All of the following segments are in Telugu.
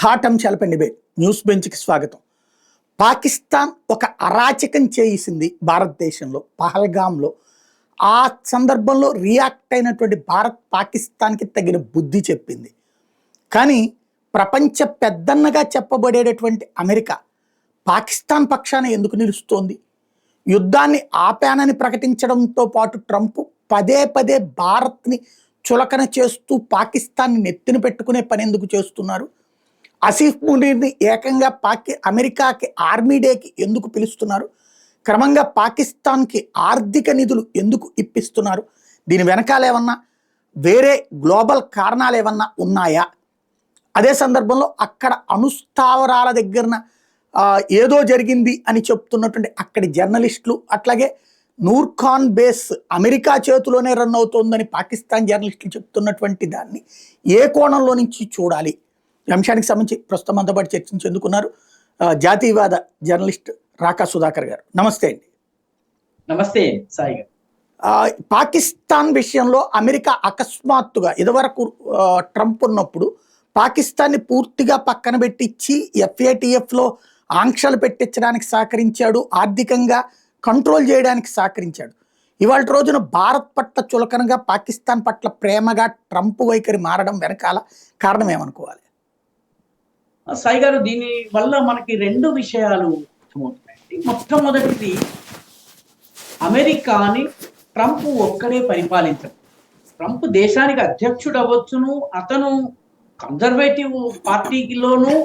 ఘాటంశాల డిబేట్ న్యూస్ బెంచ్కి స్వాగతం. పాకిస్తాన్ ఒక అరాచకం చేసింది భారతదేశంలో, పహల్గామ్లో. ఆ సందర్భంలో రియాక్ట్ అయినటువంటి భారత్ పాకిస్తాన్కి తగిన బుద్ధి చెప్పింది. కానీ ప్రపంచ పెద్దన్నగా చెప్పబడేటటువంటి అమెరికా పాకిస్తాన్ పక్షాన ఎందుకు నిలుస్తోంది? యుద్ధాన్ని ఆపానని ప్రకటించడంతో పాటు ట్రంప్ పదే పదే భారత్ని చులకన చేస్తూ పాకిస్తాన్ని నెత్తిన పెట్టుకునే పని ఎందుకు చేస్తున్నారు? ఆసిఫ్ మునీర్ని ఏకంగా అమెరికాకి ఆర్మీ డేకి ఎందుకు పిలుస్తున్నారు? క్రమంగా పాకిస్తాన్కి ఆర్థిక నిధులు ఎందుకు ఇప్పిస్తున్నారు? దీని వెనకాల ఏమన్నా వేరే గ్లోబల్ కారణాలు ఏమన్నా ఉన్నాయా? అదే సందర్భంలో అక్కడ అణుస్థావరాల దగ్గరన ఏదో జరిగింది అని చెప్తున్నటువంటి అక్కడి జర్నలిస్టులు, అట్లాగే నూర్ఖాన్ బేస్ అమెరికా చేతిలోనే రన్ అవుతోందని పాకిస్తాన్ జర్నలిస్టులు చెప్తున్నటువంటి దాన్ని ఏ కోణంలో నుంచి చూడాలి? ఈ అంశానికి సంబంధించి ప్రస్తుతం మనతో పాటు చర్చించేందుకున్నారు జాతీయవాద జర్నలిస్ట్ రాకా సుధాకర్ గారు. నమస్తే అండి. నమస్తే సాయి గారు. పాకిస్తాన్ విషయంలో అమెరికా అకస్మాత్తుగా ఇదివరకు ట్రంప్ ఉన్నప్పుడు పాకిస్తాన్ని పూర్తిగా పక్కన పెట్టించి FATFలో ఆంక్షలు పెట్టించడానికి సహకరించాడు, ఆర్థికంగా కంట్రోల్ చేయడానికి సహకరించాడు. ఇవాళ రోజున భారత్ పట్ల చులకనగా, పాకిస్తాన్ పట్ల ప్రేమగా ట్రంప్ వైఖరి మారడం వెనకాల కారణం ఏమనుకోవాలి? సాయి గారు, దీని వల్ల మనకి రెండు విషయాలు అర్థమవుతున్నాయండి. మొట్టమొదటిది, అమెరికాని ట్రంప్ ఒక్కడే పరిపాలించడు. ట్రంప్ దేశానికి అధ్యక్షుడు అవ్వచ్చును, అతను కన్జర్వేటివ్ పార్టీలోనూ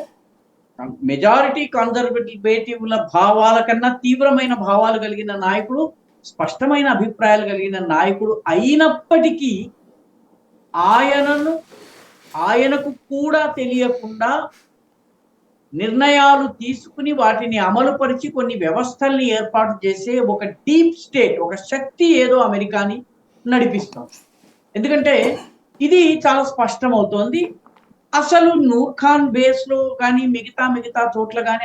మెజారిటీ కన్జర్వేటివ్ల భావాల కన్నా తీవ్రమైన భావాలు కలిగిన నాయకుడు, స్పష్టమైన అభిప్రాయాలు కలిగిన నాయకుడు అయినప్పటికీ ఆయనకు కూడా తెలియకుండా నిర్ణయాలు తీసుకుని వాటిని అమలుపరిచి కొన్ని వ్యవస్థల్ని ఏర్పాటు చేసే ఒక డీప్ స్టేట్, ఒక శక్తి ఏదో అమెరికాని నడిపిస్తుంది. ఎందుకంటే ఇది చాలా స్పష్టమవుతోంది. అసలు నూర్ఖాన్ బేస్ లో కానీ మిగతా చోట్ల కానీ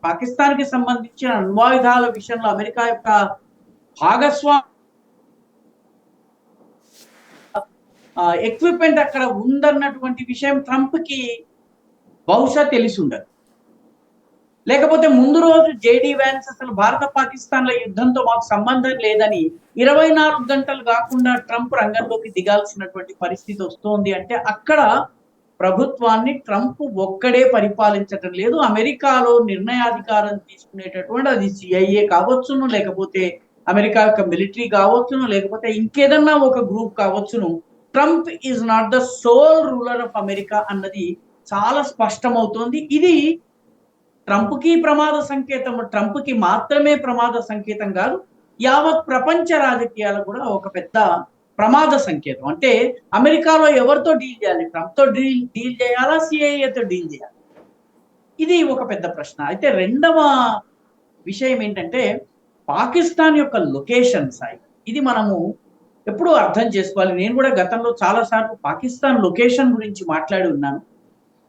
పాకిస్తాన్కి సంబంధించిన అణ్వాయుధాల విషయంలో అమెరికా యొక్క భాగస్వామ్య ఎక్విప్మెంట్ అక్కడ ఉందన్నటువంటి విషయం ట్రంప్ కి బహుశా తెలిసి ఉండదు. లేకపోతే ముందు రోజు JD Vance అసలు భారత పాకిస్తాన్ల యుద్ధంతో మాకు సంబంధం లేదని 24 గంటలు కాకుండా ట్రంప్ రంగంలోకి దిగాల్సినటువంటి పరిస్థితి వస్తోంది. అంటే అక్కడ ప్రభుత్వాన్ని ట్రంప్ ఒక్కడే పరిపాలించటం లేదు. అమెరికాలో నిర్ణయాధికారం తీసుకునేటటువంటి అది CIA కావచ్చును, లేకపోతే అమెరికా యొక్క మిలిటరీ కావచ్చును, లేకపోతే ఇంకేదన్నా ఒక గ్రూప్ కావచ్చును. Trump is not the sole ruler of America అన్నది చాలా స్పష్టమవుతోంది. ఇది ట్రంప్కి ప్రమాద సంకేతం, ట్రంప్కి మాత్రమే ప్రమాద సంకేతం కాదు, యావత్ ప్రపంచ రాజకీయాలు కూడా ఒక పెద్ద ప్రమాద సంకేతం. అంటే అమెరికాలో ఎవరితో డీల్ చేయాలి? ట్రంప్తో డీల్ చేయాలా, CIAతో డీల్ చేయాలి? ఇది ఒక పెద్ద ప్రశ్న. అయితే రెండవ విషయం ఏంటంటే పాకిస్తాన్ యొక్క లొకేషన్ సాయి. ఇది మనము ఎప్పుడూ అర్థం చేసుకోవాలి. నేను కూడా గతంలో చాలాసార్లు పాకిస్తాన్ లొకేషన్ గురించి మాట్లాడి ఉన్నాను.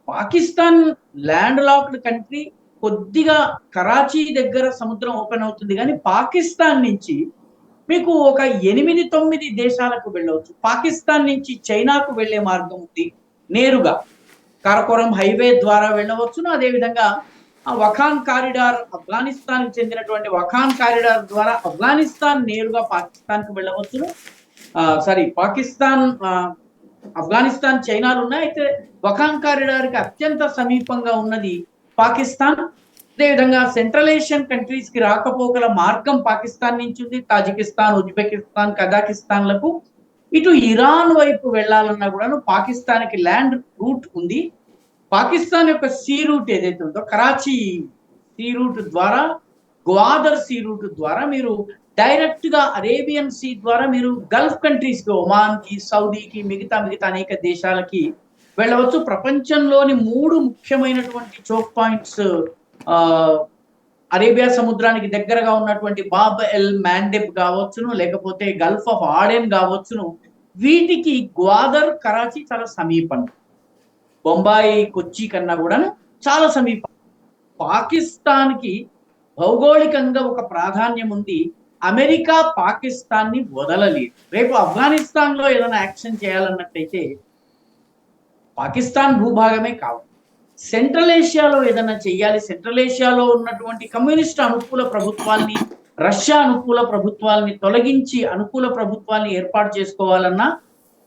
పాకిస్తాన్ ల్యాండ్ లాక్డ్ కంట్రీ, కొద్దిగా కరాచీ దగ్గర సముద్రం ఓపెన్ అవుతుంది, కానీ పాకిస్తాన్ నుంచి మీకు ఒక 8-9 దేశాలకు వెళ్ళవచ్చు. పాకిస్తాన్ నుంచి చైనాకు వెళ్లే మార్గం ఉంది, నేరుగా కారకోరం హైవే ద్వారా వెళ్ళవచ్చును. అదేవిధంగా వఖాన్ కారిడార్, ఆఫ్ఘనిస్తాన్కి చెందినటువంటి వఖాన్ కారిడార్ ద్వారా ఆఫ్ఘనిస్తాన్ నేరుగా పాకిస్తాన్కు వెళ్ళవచ్చును. ఆఫ్ఘనిస్తాన్ చైనాలు ఉన్నాయి. అయితే వఖాన్ కారిడార్కి అత్యంత సమీపంగా ఉన్నది పాకిస్తాన్. అదేవిధంగా సెంట్రల్ ఏషియన్ కంట్రీస్ కి రాకపోకల మార్గం పాకిస్తాన్ నుంచి ఉంది. తాజికిస్తాన్, ఉజ్బెకిస్తాన్, కజాకిస్తాన్లకు, ఇటు ఇరాన్ వైపు వెళ్ళాలన్నా కూడా పాకిస్తాన్కి ల్యాండ్ రూట్ ఉంది. పాకిస్తాన్ యొక్క సీ రూట్ ఏదైతే ఉందో, కరాచీ సీ రూట్ ద్వారా, గ్వాదర్ సీ రూట్ ద్వారా మీరు డైరెక్ట్ గా అరేబియన్ సీ ద్వారా మీరు గల్ఫ్ కంట్రీస్ కి, ఒమాన్ కి, సౌదీకి, మిగతా అనేక దేశాలకి వెళ్ళవచ్చు. ప్రపంచంలోని 3 ముఖ్యమైనటువంటి చోక్ పాయింట్స్ అరేబియా సముద్రానికి దగ్గరగా ఉన్నటువంటి బాబ్ ఎల్ మాండెబ్ కావచ్చును, లేకపోతే గల్ఫ్ ఆఫ్ ఆడెన్ కావచ్చును. వీటికి గ్వాదర్, కరాచీ చాలా సమీపం. బొంబాయి, కొచ్చి కన్నా కూడాను చాలా సమీపం. పాకిస్తాన్కి భౌగోళికంగా ఒక ప్రాధాన్యం ఉంది. అమెరికా పాకిస్తాన్ని వదలలేదు. రేపు ఆఫ్ఘనిస్తాన్లో ఏదైనా యాక్షన్ చేయాలన్నట్టయితే పాకిస్తాన్ భూభాగమే కావాలి. సెంట్రల్ ఏషియాలో ఏదైనా చెయ్యాలి, సెంట్రల్ ఏషియాలో ఉన్నటువంటి కమ్యూనిస్ట్ అనుకూల ప్రభుత్వాల్ని, రష్యా అనుకూల ప్రభుత్వాల్ని తొలగించి అనుకూల ప్రభుత్వాన్ని ఏర్పాటు చేసుకోవాలన్నా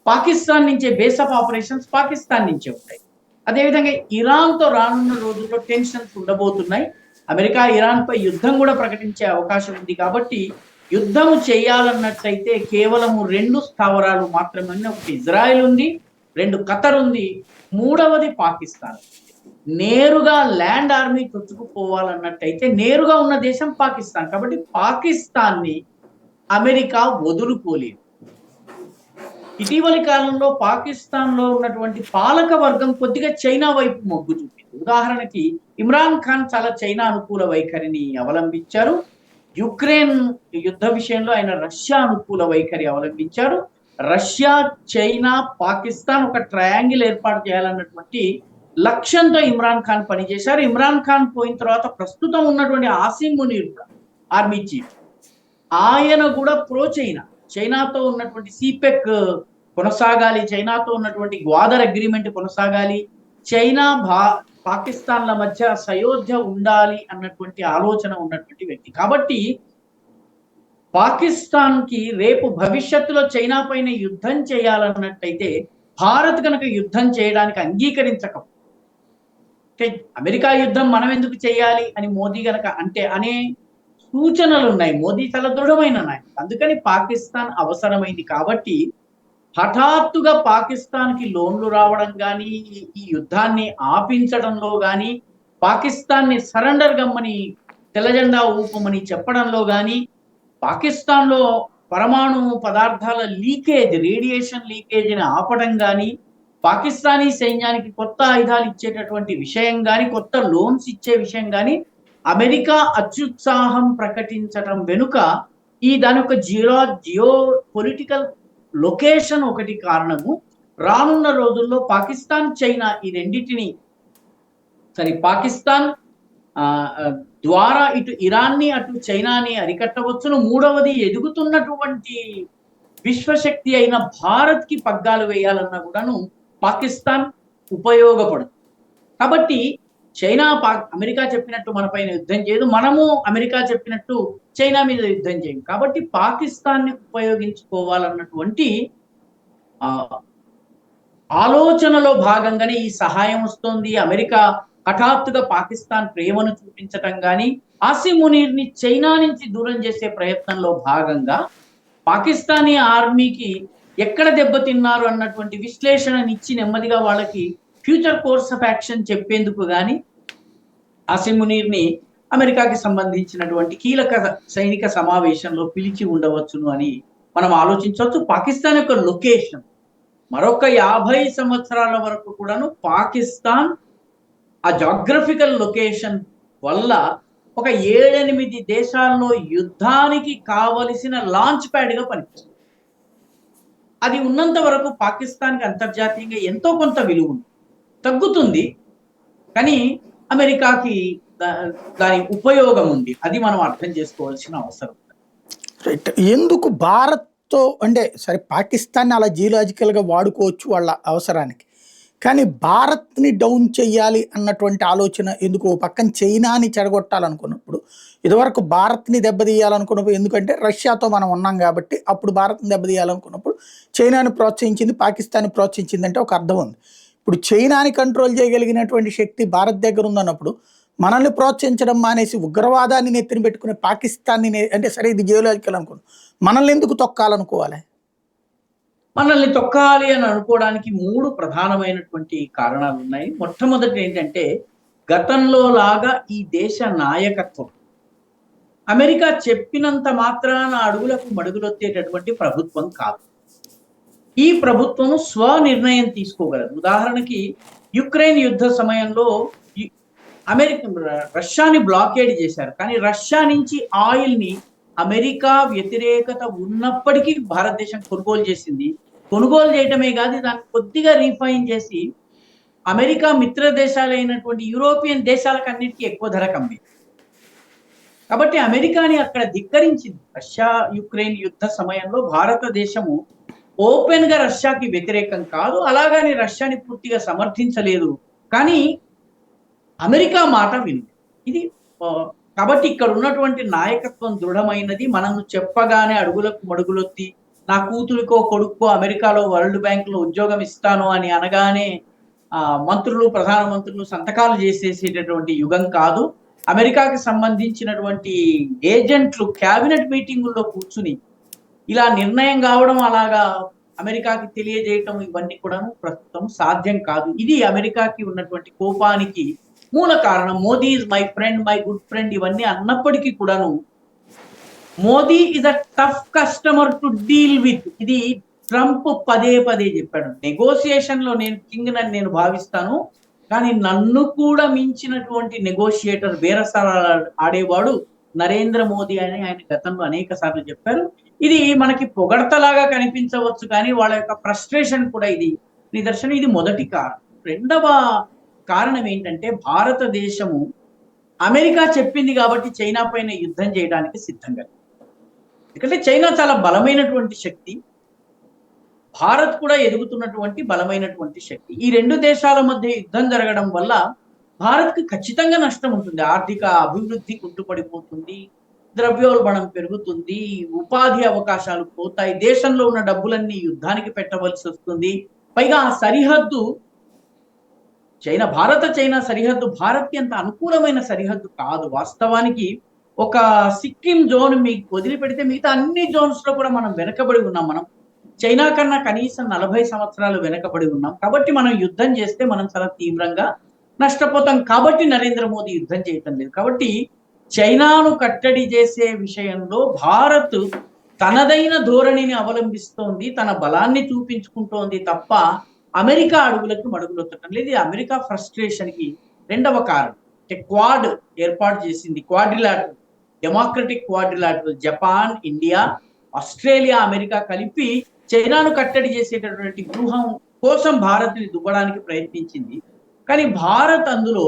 పాకిస్తాన్ నుంచే బేస్ ఆఫ్ ఆపరేషన్స్ పాకిస్తాన్ నుంచే ఉంటాయి. అదేవిధంగా ఇరాన్తో రానున్న రోజుల్లో టెన్షన్స్ ఉండబోతున్నాయి. అమెరికా ఇరాన్ పై యుద్ధం కూడా ప్రకటించే అవకాశం ఉంది. కాబట్టి యుద్ధం చేయాలన్నట్లయితే కేవలము 2 స్థావరాలు మాత్రమే. ఒకటి ఇజ్రాయెల్ ఉంది, 2 ఖతర్ ఉంది, 3వది పాకిస్తాన్. నేరుగా ల్యాండ్ ఆర్మీ చొచ్చుకుపోవాలన్నట్టయితే నేరుగా ఉన్న దేశం పాకిస్తాన్. కాబట్టి పాకిస్తాన్ని అమెరికా వదులుకోలేదు. ఇటీవలి కాలంలో పాకిస్తాన్ లో ఉన్నటువంటి పాలక వర్గం కొద్దిగా చైనా వైపు మొగ్గు చూపింది. ఉదాహరణకి ఇమ్రాన్ ఖాన్ చాలా చైనా అనుకూల వైఖరిని అవలంబించారు. యుక్రెయిన్ యుద్ధ విషయంలో ఆయన రష్యా అనుకూల వైఖరి అవలంబించారు. రష్యా, చైనా, పాకిస్తాన్ ఒక ట్రయాంగిల్ ఏర్పాటు చేయాలన్నటువంటి లక్ష్యంతో ఇమ్రాన్ ఖాన్ పనిచేశారు. ఇమ్రాన్ ఖాన్ పోయిన తర్వాత ప్రస్తుతం ఉన్నటువంటి ఆసిమ్ మునీర్ ఆర్మీ చీఫ్, ఆయన కూడా ప్రో చైనా, చైనాతో ఉన్నటువంటి సిపెక్ కొనసాగాలి, చైనాతో ఉన్నటువంటి గ్వాదర్ అగ్రిమెంట్ కొనసాగాలి, చైనా పాకిస్తాన్ల మధ్య సయోధ్య ఉండాలి అన్నటువంటి ఆలోచన ఉన్నటువంటి వ్యక్తి. కాబట్టి పాకిస్తాన్ కి రేపు భవిష్యత్తులో చైనా పైన యుద్ధం చేయాలన్నట్టయితే భారత్ కనుక యుద్ధం చేయడానికి అంగీకరించకపోతే అమెరికా యుద్ధం మనం ఎందుకు చేయాలి అని మోదీ గనక అంటే అనే సూచనలు ఉన్నాయి. మోదీ చాలా దృఢమైన నాయకుడు. అందుకని పాకిస్తాన్ అవసరమైంది. కాబట్టి హఠాత్తుగా పాకిస్తాన్ కి లోన్లు రావడం కానీ, ఈ యుద్ధాన్ని ఆపించడంలో కానీ, పాకిస్తాన్ ని సరెండర్ గమ్మని తెల్లజెండా ఊపమని చెప్పడంలో కానీ, పాకిస్తాన్ లో పరమాణు పదార్థాల లీకేజ్, రేడియేషన్ లీకేజ్ని ఆపడం కానీ, పాకిస్తానీ సైన్యానికి కొత్త ఆయుధాలు ఇచ్చేటటువంటి విషయం కానీ, కొత్త లోన్స్ ఇచ్చే విషయం కానీ అమెరికా అత్యుత్సాహం ప్రకటించడం వెనుక దాని యొక్క జియో పొలిటికల్ లొకేషన్ ఒకటి కారణము. రానున్న రోజుల్లో పాకిస్తాన్, చైనా ఈ రెండింటిని పాకిస్తాన్ ద్వారా ఇటు ఇరాన్ని అటు చైనాని అరికట్టవచ్చును. 3వది ఎదుగుతున్నటువంటి విశ్వశక్తి అయిన భారత్ కి పగ్గాలు వేయాలన్నా కూడాను పాకిస్తాన్ ఉపయోగపడుతుంది. కాబట్టి చైనా అమెరికా చెప్పినట్టు మన పైన యుద్ధం చేయదు, మనము అమెరికా చెప్పినట్టు చైనా మీద యుద్ధం చేయం. కాబట్టి పాకిస్తాన్ని ఉపయోగించుకోవాలన్నటువంటి ఆలోచనలో భాగంగానే ఈ సహాయం వస్తోంది. అమెరికా హఠాత్తుగా పాకిస్తాన్ ప్రేమను చూపించటం కానీ, ఆసిమ్ మునీర్ ని చైనా నుంచి దూరం చేసే ప్రయత్నంలో భాగంగా పాకిస్తానీ ఆర్మీకి ఎక్కడ దెబ్బతిన్నారు అన్నటువంటి విశ్లేషణనిచ్చి నెమ్మదిగా వాళ్ళకి ఫ్యూచర్ కోర్స్ ఆఫ్ యాక్షన్ చెప్పేందుకు గాని ఆసిమ్ మునీర్ ని అమెరికాకి సంబంధించినటువంటి కీలక సైనిక సమావేశంలో పిలిచి ఉండవచ్చును అని మనం ఆలోచించవచ్చు. పాకిస్తాన్ యొక్క లొకేషన్ మరొక 50 సంవత్సరాల వరకు కూడాను పాకిస్తాన్ ఆ జాగ్రఫికల్ లొకేషన్ వల్ల ఒక 7-8 దేశాల్లో యుద్ధానికి కావలసిన లాంచ్ ప్యాడ్ గా పనిచేస్తుంది. అది ఉన్నంత వరకు పాకిస్తాన్కి అంతర్జాతీయంగా ఎంతో కొంత విలువ తగ్గుతుంది, కానీ అమెరికాకి దాని ఉపయోగం ఉంది. అది మనం అర్థం చేసుకోవాల్సిన అవసరం. రైట్. ఎందుకు భారత్తో అంటే సరే పాకిస్తాన్ని అలా జియోలాజికల్గా వాడుకోవచ్చు వాళ్ళ అవసరానికి, కానీ భారత్ని డౌన్ చెయ్యాలి అన్నటువంటి ఆలోచన ఎందుకు? పక్కన చైనాని చెడగొట్టాలనుకున్నప్పుడు, ఇదివరకు భారత్ని దెబ్బతీయాలనుకున్నప్పుడు, ఎందుకంటే రష్యాతో మనం ఉన్నాం కాబట్టి అప్పుడు భారత్ని దెబ్బతీయాలనుకున్నప్పుడు చైనాని ప్రోత్సహించింది, పాకిస్తాన్ని ప్రోత్సహించింది అంటే ఒక అర్థం ఉంది. ఇప్పుడు చైనాని కంట్రోల్ చేయగలిగినటువంటి శక్తి భారత్ దగ్గర ఉందన్నప్పుడు మనల్ని ప్రోత్సహించడం మానేసి ఉగ్రవాదాన్ని నెత్తిన పెట్టుకునే పాకిస్తాన్ని అంటే సరే ఇది జియోలాజికల్ అనుకున్నాం, మనల్ని ఎందుకు తొక్కాలనుకోవాలి? మనల్ని తొక్కాలి అని అనుకోవడానికి 3 ప్రధానమైనటువంటి కారణాలు ఉన్నాయి. మొట్టమొదటి ఏంటంటే, గతంలో లాగా ఈ దేశ నాయకత్వం అమెరికా చెప్పినంత మాత్రాన అడుగులకు మడుగులొత్తేటటువంటి ప్రభుత్వం కాదు. ఈ ప్రభుత్వం స్వనిర్ణయం తీసుకోగలదు. ఉదాహరణకి యుక్రెయిన్ యుద్ధ సమయంలో రష్యాని బ్లాకేడ్ చేశారు, కానీ రష్యా నుంచి ఆయిల్ ని అమెరికా వ్యతిరేకత ఉన్నప్పటికీ భారతదేశం కొనుగోలు చేసింది. కొనుగోలు చేయటమే కాదు, దాన్ని కొద్దిగా రీఫైన్ చేసి అమెరికా మిత్ర దేశాలైనటువంటి యూరోపియన్ దేశాలకు అన్నిటికీ ఎక్కువ ధర కమ్మింది. కాబట్టి అమెరికాని అక్కడ ధిక్కరించింది. రష్యా యుక్రెయిన్ యుద్ధ సమయంలో భారతదేశము ఓపెన్ గా రష్యాకి వ్యతిరేకం కాదు, అలాగని రష్యాని పూర్తిగా సమర్థించలేదు. కానీ అమెరికా మాట వింది. ఇది కాబట్టి ఇక్కడ ఉన్నటువంటి నాయకత్వం దృఢమైనది. మనం చెప్పగానే అడుగులకు మడుగులొత్తి నా కూతురికో కొడుక్కో అమెరికాలో వరల్డ్ బ్యాంక్ లో ఉద్యోగం ఇస్తాను అని అనగానే మంత్రులు ప్రధానమంత్రులు సంతకాలు చేసేసేటటువంటి యుగం కాదు. అమెరికాకి సంబంధించినటువంటి ఏజెంట్లు క్యాబినెట్ మీటింగుల్లో కూర్చుని ఇలా నిర్ణయం కావడం, అలాగా అమెరికాకి తెలియజేయటం, ఇవన్నీ కూడా ప్రస్తుతం సాధ్యం కాదు. ఇది అమెరికాకి ఉన్నటువంటి కోపానికి మూల కారణం. Modi is my friend, my good friend ఇవన్నీ అన్నప్పటికీ కూడాను Modi is a tough customer to deal with. ఇది ట్రంప్ పదే పదే చెప్పాడు. నెగోసియేషన్ లో నేను కింగ్ అని నేను భావిస్తాను, కానీ నన్ను కూడా మించినటువంటి నెగోషియేటర్ బేరసారాలు ఆడేవాడు నరేంద్ర మోదీ అని ఆయన గతంలో అనేక సార్లు చెప్పారు. ఇది మనకి పొగడతలాగా కనిపించవచ్చు, కానీ వాళ్ళ యొక్క ఫ్రస్ట్రేషన్ కూడా ఇది నిదర్శనం. ఇది మొదటి కారణం. రెండవ కారణం ఏంటంటే, భారతదేశము అమెరికా చెప్పింది కాబట్టి చైనా పైన యుద్ధం చేయడానికి సిద్ధంగా. ఎందుకంటే చైనా చాలా బలమైనటువంటి శక్తి, భారత్ కూడా ఎదుగుతున్నటువంటి బలమైనటువంటి శక్తి. ఈ రెండు దేశాల మధ్య యుద్ధం జరగడం వల్ల భారత్కి ఖచ్చితంగా నష్టం ఉంటుంది. ఆర్థిక అభివృద్ధి కుంటుపడిపోతుంది, ద్రవ్యోల్బణం పెరుగుతుంది, ఉపాధి అవకాశాలు పోతాయి, దేశంలో ఉన్న డబ్బులన్నీ యుద్ధానికి పెట్టవలసి వస్తుంది. పైగా ఆ సరిహద్దు చైనా సరిహద్దు భారత్కి అంత అనుకూలమైన సరిహద్దు కాదు. వాస్తవానికి ఒక సిక్కిం జోన్ మీకు వదిలిపెడితే మిగతా అన్ని జోన్స్ లో కూడా మనం వెనకబడి ఉన్నాం. మనం చైనా కన్నా కనీసం 40 సంవత్సరాలు వెనకబడి ఉన్నాం. కాబట్టి మనం యుద్ధం చేస్తే మనం చాలా తీవ్రంగా నష్టపోతాం. కాబట్టి నరేంద్ర మోదీ యుద్ధం చేయటం లేదు. కాబట్టి చైనాను కట్టడి చేసే విషయంలో భారత్ తనదైన ధోరణిని అవలంబిస్తోంది, తన బలాన్ని చూపించుకుంటోంది తప్ప అమెరికా అడుగులకు మడుగులొత్తటం లేదు. ఇది అమెరికా ఫ్రస్ట్రేషన్ కి రెండవ కారణం. క్వాడ్ ఏర్పాటు చేసింది, quadrilateral, democratic quadrilateral, Japan, India, Australia, America కలిపి చైనాను కట్టడి చేసేటటువంటి వ్యూహం కోసం భారత్ని దువ్వడానికి ప్రయత్నించింది. కానీ భారత్ అందులో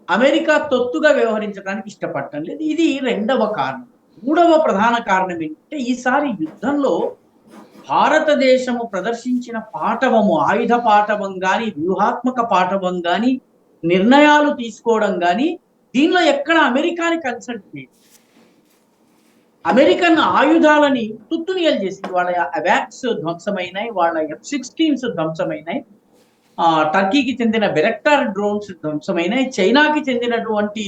అమెరికా తొత్తుగా వ్యవహరించడానికి ఇష్టపడటం లేదు. ఇది రెండవ కారణం. మూడవ ప్రధాన కారణం ఏంటంటే, ఈసారి యుద్ధంలో భారతదేశము ప్రదర్శించిన పాటవము, ఆయుధ పాటవం కానీ, వ్యూహాత్మక పాటవం కానీ, నిర్ణయాలు తీసుకోవడం కానీ, దీనిలో ఎక్కడ అమెరికాని కన్సల్ట్ లేదు. అమెరికన్ ఆయుధాలని తుత్తునియలు చేసింది. వాళ్ళ అవాక్స్ ధ్వంసమైనాయి, వాళ్ళ F-16s ధ్వంసమైనాయి, టర్కీకి చెందిన బెరెక్టార్ డ్రోన్స్ ధ్వంసమైనాయి, చైనాకి చెందినటువంటి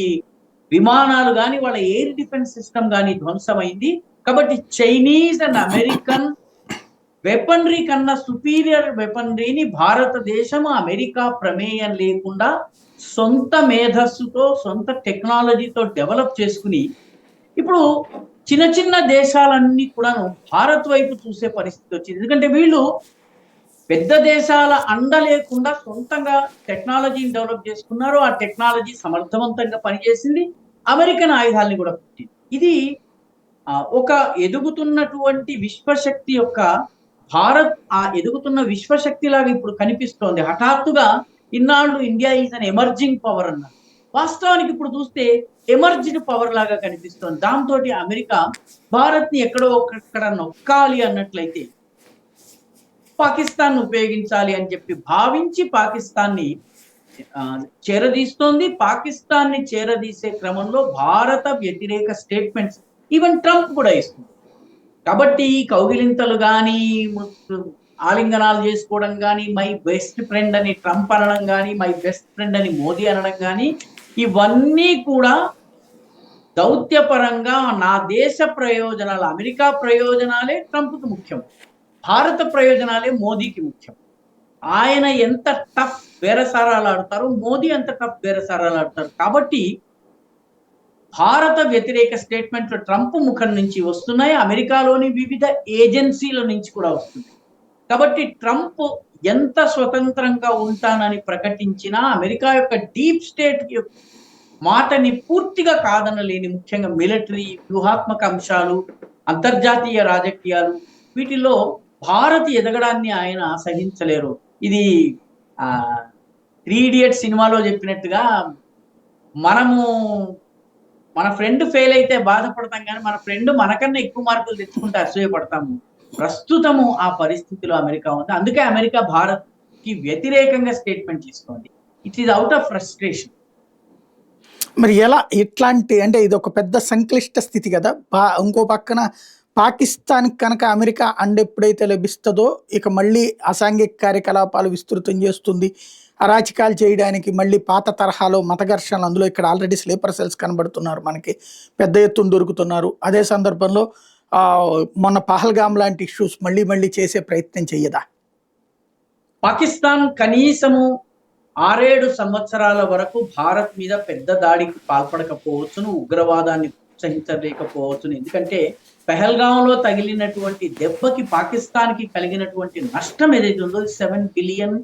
విమానాలు కానీ, వాళ్ళ ఎయిర్ డిఫెన్స్ సిస్టమ్ కానీ ధ్వంసమైంది. కాబట్టి చైనీస్ అండ్ అమెరికన్ వెపనరీ కన్నా సుపీరియర్ వెపనరీని భారతదేశం అమెరికా ప్రమేయం లేకుండా సొంత మేధస్సుతో, సొంత టెక్నాలజీతో డెవలప్ చేసుకుని ఇప్పుడు చిన్న చిన్న దేశాలన్నీ కూడాను భారత్ వైపు చూసే పరిస్థితి వచ్చింది. ఎందుకంటే వీళ్ళు పెద్ద దేశాల అండ లేకుండా సొంతంగా టెక్నాలజీని డెవలప్ చేసుకున్నారు. ఆ టెక్నాలజీ సమర్థవంతంగా పనిచేసింది, అమెరికన్ ఆయుధాలని కూడా పుట్టింది. ఇది ఒక ఎదుగుతున్నటువంటి విశ్వశక్తి యొక్క భారత్ ఆ ఎదుగుతున్న విశ్వశక్తి లాగా ఇప్పుడు కనిపిస్తోంది. హఠాత్తుగా ఇన్నాళ్ళు India is an emerging power అన్నారు. వాస్తవానికి ఇప్పుడు చూస్తే ఎమర్జ్డ్ పవర్ లాగా కనిపిస్తోంది. దాంతో అమెరికా భారత్ ని ఎక్కడో ఒక్కడ నొక్కాలి అన్నట్లయితే పాకిస్తాన్ ఉపయోగించాలి అని చెప్పి భావించి పాకిస్తాన్ని చేరదీస్తోంది. పాకిస్తాన్ ని చేరదీసే క్రమంలో భారత వ్యతిరేక స్టేట్మెంట్స్ ఈవెన్ ట్రంప్ కూడా ఇస్తుంది. కాబట్టి కౌగిలింతలు కానీ, ఆలింగనాలు చేసుకోవడం కానీ, మై బెస్ట్ ఫ్రెండ్ అని ట్రంప్ అనడం కానీ, మై బెస్ట్ ఫ్రెండ్ అని మోదీ అనడం కానీ, ఇవన్నీ కూడా దౌత్యపరంగా నా దేశ ప్రయోజనాలు, అమెరికా ప్రయోజనాలే ట్రంప్కి ముఖ్యం, భారత ప్రయోజనాలే మోదీకి ముఖ్యం. ఆయన ఎంత టఫ్ బేరసారాలు ఆడతారో మోదీ అంత టఫ్ బేరసారాలు ఆడతారు. కాబట్టి భారత వ్యతిరేక స్టేట్మెంట్లు ట్రంప్ ముఖం నుంచి వస్తున్నాయి, అమెరికాలోని వివిధ ఏజెన్సీల నుంచి కూడా వస్తున్నాయి. కాబట్టి ట్రంప్ ఎంత స్వతంత్రంగా ఉంటానని ప్రకటించినా అమెరికా యొక్క డీప్ స్టేట్ మాటని పూర్తిగా కాదనలేని, ముఖ్యంగా మిలిటరీ, వ్యూహాత్మక అంశాలు, అంతర్జాతీయ రాజకీయాలు, వీటిలో భారత్ ఎదగడాన్ని ఆయన సహించలేరు. ఇది 3 Idiots సినిమాలో చెప్పినట్టుగా మన ఫ్రెండ్ ఫెయిల్ అయితే బాధపడతాం, కానీ మన ఫ్రెండ్ మనకన్నా ఎక్కువ మార్కులు తెచ్చుకుంటే అసూయపడతాము. ప్రస్తుతము ఆ పరిస్థితిలో అమెరికా ఉంది. అందుకే అమెరికా భారత్ కి వ్యతిరేకంగా స్టేట్మెంట్ ఇస్తోంది. It is out of frustration. మరి ఎలా ఇట్లాంటి అంటే ఇది ఒక పెద్ద సంక్లిష్ట స్థితి కదా. ఇంకో పక్కన పాకిస్తాన్‌కి కనుక అమెరికా అండ ఎప్పుడైతే లభిస్తదో, ఇక మళ్ళీ అసాంఘిక కార్యకలాపాలు విస్తృతం చేస్తుంది. అరాచకాలు చేయడానికి మళ్ళీ పాత తరహాలో మత ఘర్షణలు, అందులో ఇక్కడ ఆల్రెడీ స్లీపర్ సెల్స్ కనబడుతున్నారు మనకి. పెద్ద ఎత్తున దొరుకుతున్నారు. అదే సందర్భంలో మొన్న పహల్గామ్ లాంటి ఇష్యూస్ మళ్ళీ మళ్ళీ చేసే ప్రయత్నం చెయ్యదా? పాకిస్తాన్ కనీసము 6-7 సంవత్సరాల వరకు భారత్ మీద పెద్ద దాడికి పాల్పడకపోవచ్చును, ఉగ్రవాదాన్ని ప్రోత్సహించలేకపోవచ్చును. ఎందుకంటే పెహల్గాంలో తగిలినటువంటి దెబ్బకి పాకిస్తాన్కి కలిగినటువంటి నష్టం ఏదైతే ఉందో $7 బిలియన్.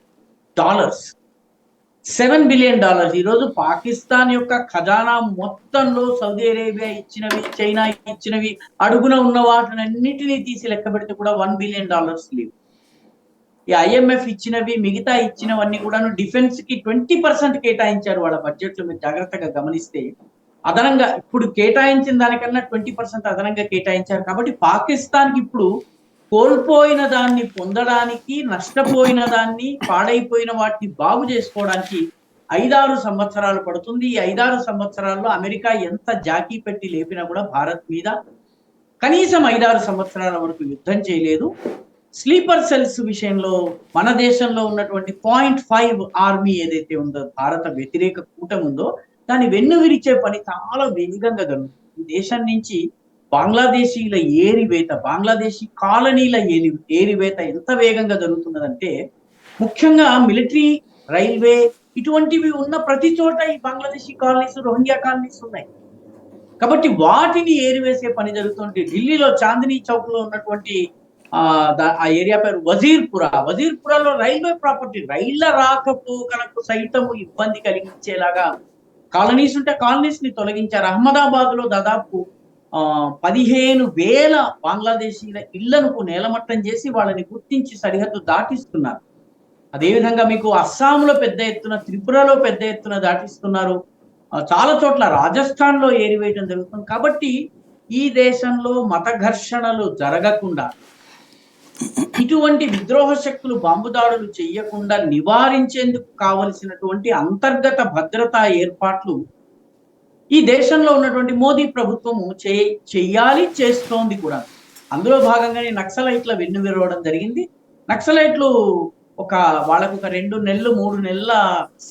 $7 బిలియన్. ఈరోజు పాకిస్తాన్ యొక్క ఖజానా మొత్తంలో సౌదీ అరేబియా ఇచ్చినవి, చైనా ఇచ్చినవి, అడుగున ఉన్న వాటినన్నిటినీ తీసి లెక్క పెడితే కూడా $1 బిలియన్ లేవు. ఈ IMF ఇచ్చినవి, మిగతా ఇచ్చినవన్నీ కూడాను డిఫెన్స్ కి 20% కేటాయించారు వాళ్ళ బడ్జెట్ లో. మీరు జాగ్రత్తగా గమనిస్తే అదనంగా ఇప్పుడు కేటాయించిన దానికన్నా 20% అదనంగా కేటాయించారు. కాబట్టి పాకిస్తాన్ కి ఇప్పుడు కోల్పోయిన దాన్ని పొందడానికి, నష్టపోయిన దాన్ని, పాడైపోయిన వాటిని బాగు చేసుకోవడానికి 5-6 సంవత్సరాలు పడుతుంది. ఈ 5-6 సంవత్సరాల్లో అమెరికా ఎంత జాకీ పెట్టి లేపినా కూడా భారత్ మీద కనీసం 5-6 సంవత్సరాల వరకు యుద్ధం చేయలేదు. స్లీపర్ సెల్స్ విషయంలో మన దేశంలో ఉన్నటువంటి 0.5 ఆర్మీ ఏదైతే ఉందో, భారత వ్యతిరేక కూటమి ఉందో, దాన్ని వెన్ను విరిచే పని చాలా వేగంగా జరుగుతుంది. ఈ దేశం నుంచి బంగ్లాదేశీల ఏరివేత, బంగ్లాదేశీ కాలనీల ఏరివేత ఎంత వేగంగా జరుగుతున్నదంటే, ముఖ్యంగా మిలిటరీ, రైల్వే ఇటువంటివి ఉన్న ప్రతి చోట ఈ బంగ్లాదేశీ కాలనీస్, రోహింగ్యా కాలనీస్ ఉన్నాయి. కాబట్టి వాటిని ఏరివేసే పని జరుగుతుంది. ఢిల్లీలో చాందినీ చౌక్ లో ఉన్నటువంటి ఆ ఏరియా పేరు వజీర్పురాలో రైల్వే ప్రాపర్టీ, రైళ్ల రాకపోకలకు సైతము ఇబ్బంది కలిగించేలాగా కాలనీస్ ఉంటే కాలనీస్ ని తొలగించారు. అహ్మదాబాద్ లో దాదాపు 15,000 బంగ్లాదేశీల ఇళ్లను నేలమట్టం చేసి వాళ్ళని గుర్తించి సరిహద్దు దాటిస్తున్నారు. అదేవిధంగా మీకు అస్సాంలో పెద్ద ఎత్తున, త్రిపురలో పెద్ద ఎత్తున దాటిస్తున్నారు. చాలా చోట్ల రాజస్థాన్ లో ఏరివేయడం జరుగుతుంది. కాబట్టి ఈ దేశంలో మత ఘర్షణలు జరగకుండా, ఇటువంటి విద్రోహ శక్తులు బాంబు దాడులు చేయకుండా నివారించేందుకు కావలసినటువంటి అంతర్గత భద్రతా ఏర్పాట్లు ఈ దేశంలో ఉన్నటువంటి మోదీ ప్రభుత్వము చెయ్యాలి, చేస్తోంది కూడా. అందులో భాగంగానే నక్సలైట్ల వెన్ను విరవడం జరిగింది. నక్సలైట్లు వాళ్ళకు ఒక 2 నెలలు 3 నెలల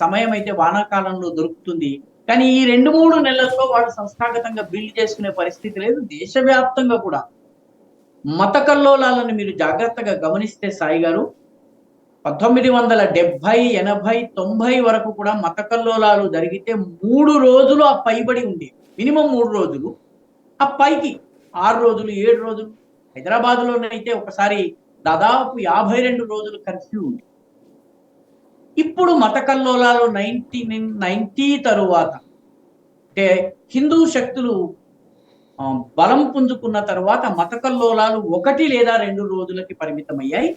సమయం అయితే వానాకాలంలో దొరుకుతుంది. కానీ ఈ 2-3 నెలల్లో వాళ్ళు సంస్థాగతంగా బిల్డ్ చేసుకునే పరిస్థితి లేదు. దేశవ్యాప్తంగా కూడా మత కల్లోలాలను మీరు జాగ్రత్తగా గమనిస్తే సాయి గారు, 1970, 80, 90 వరకు కూడా మత కల్లోలాలు జరిగితే 3 రోజులు ఆ పైబడి ఉండేవి. మినిమం 3 రోజులు, ఆ పైకి 6 రోజులు, 7 రోజులు. హైదరాబాద్ లోనైతే ఒకసారి దాదాపు 52 రోజులు కర్ఫ్యూ ఉంది. ఇప్పుడు మత కల్లోలాలు 1990 తరువాత, అంటే హిందూ శక్తులు బలం పుంజుకున్న తర్వాత మత కల్లోలాలు 1 లేదా 2 రోజులకి పరిమితమయ్యాయి.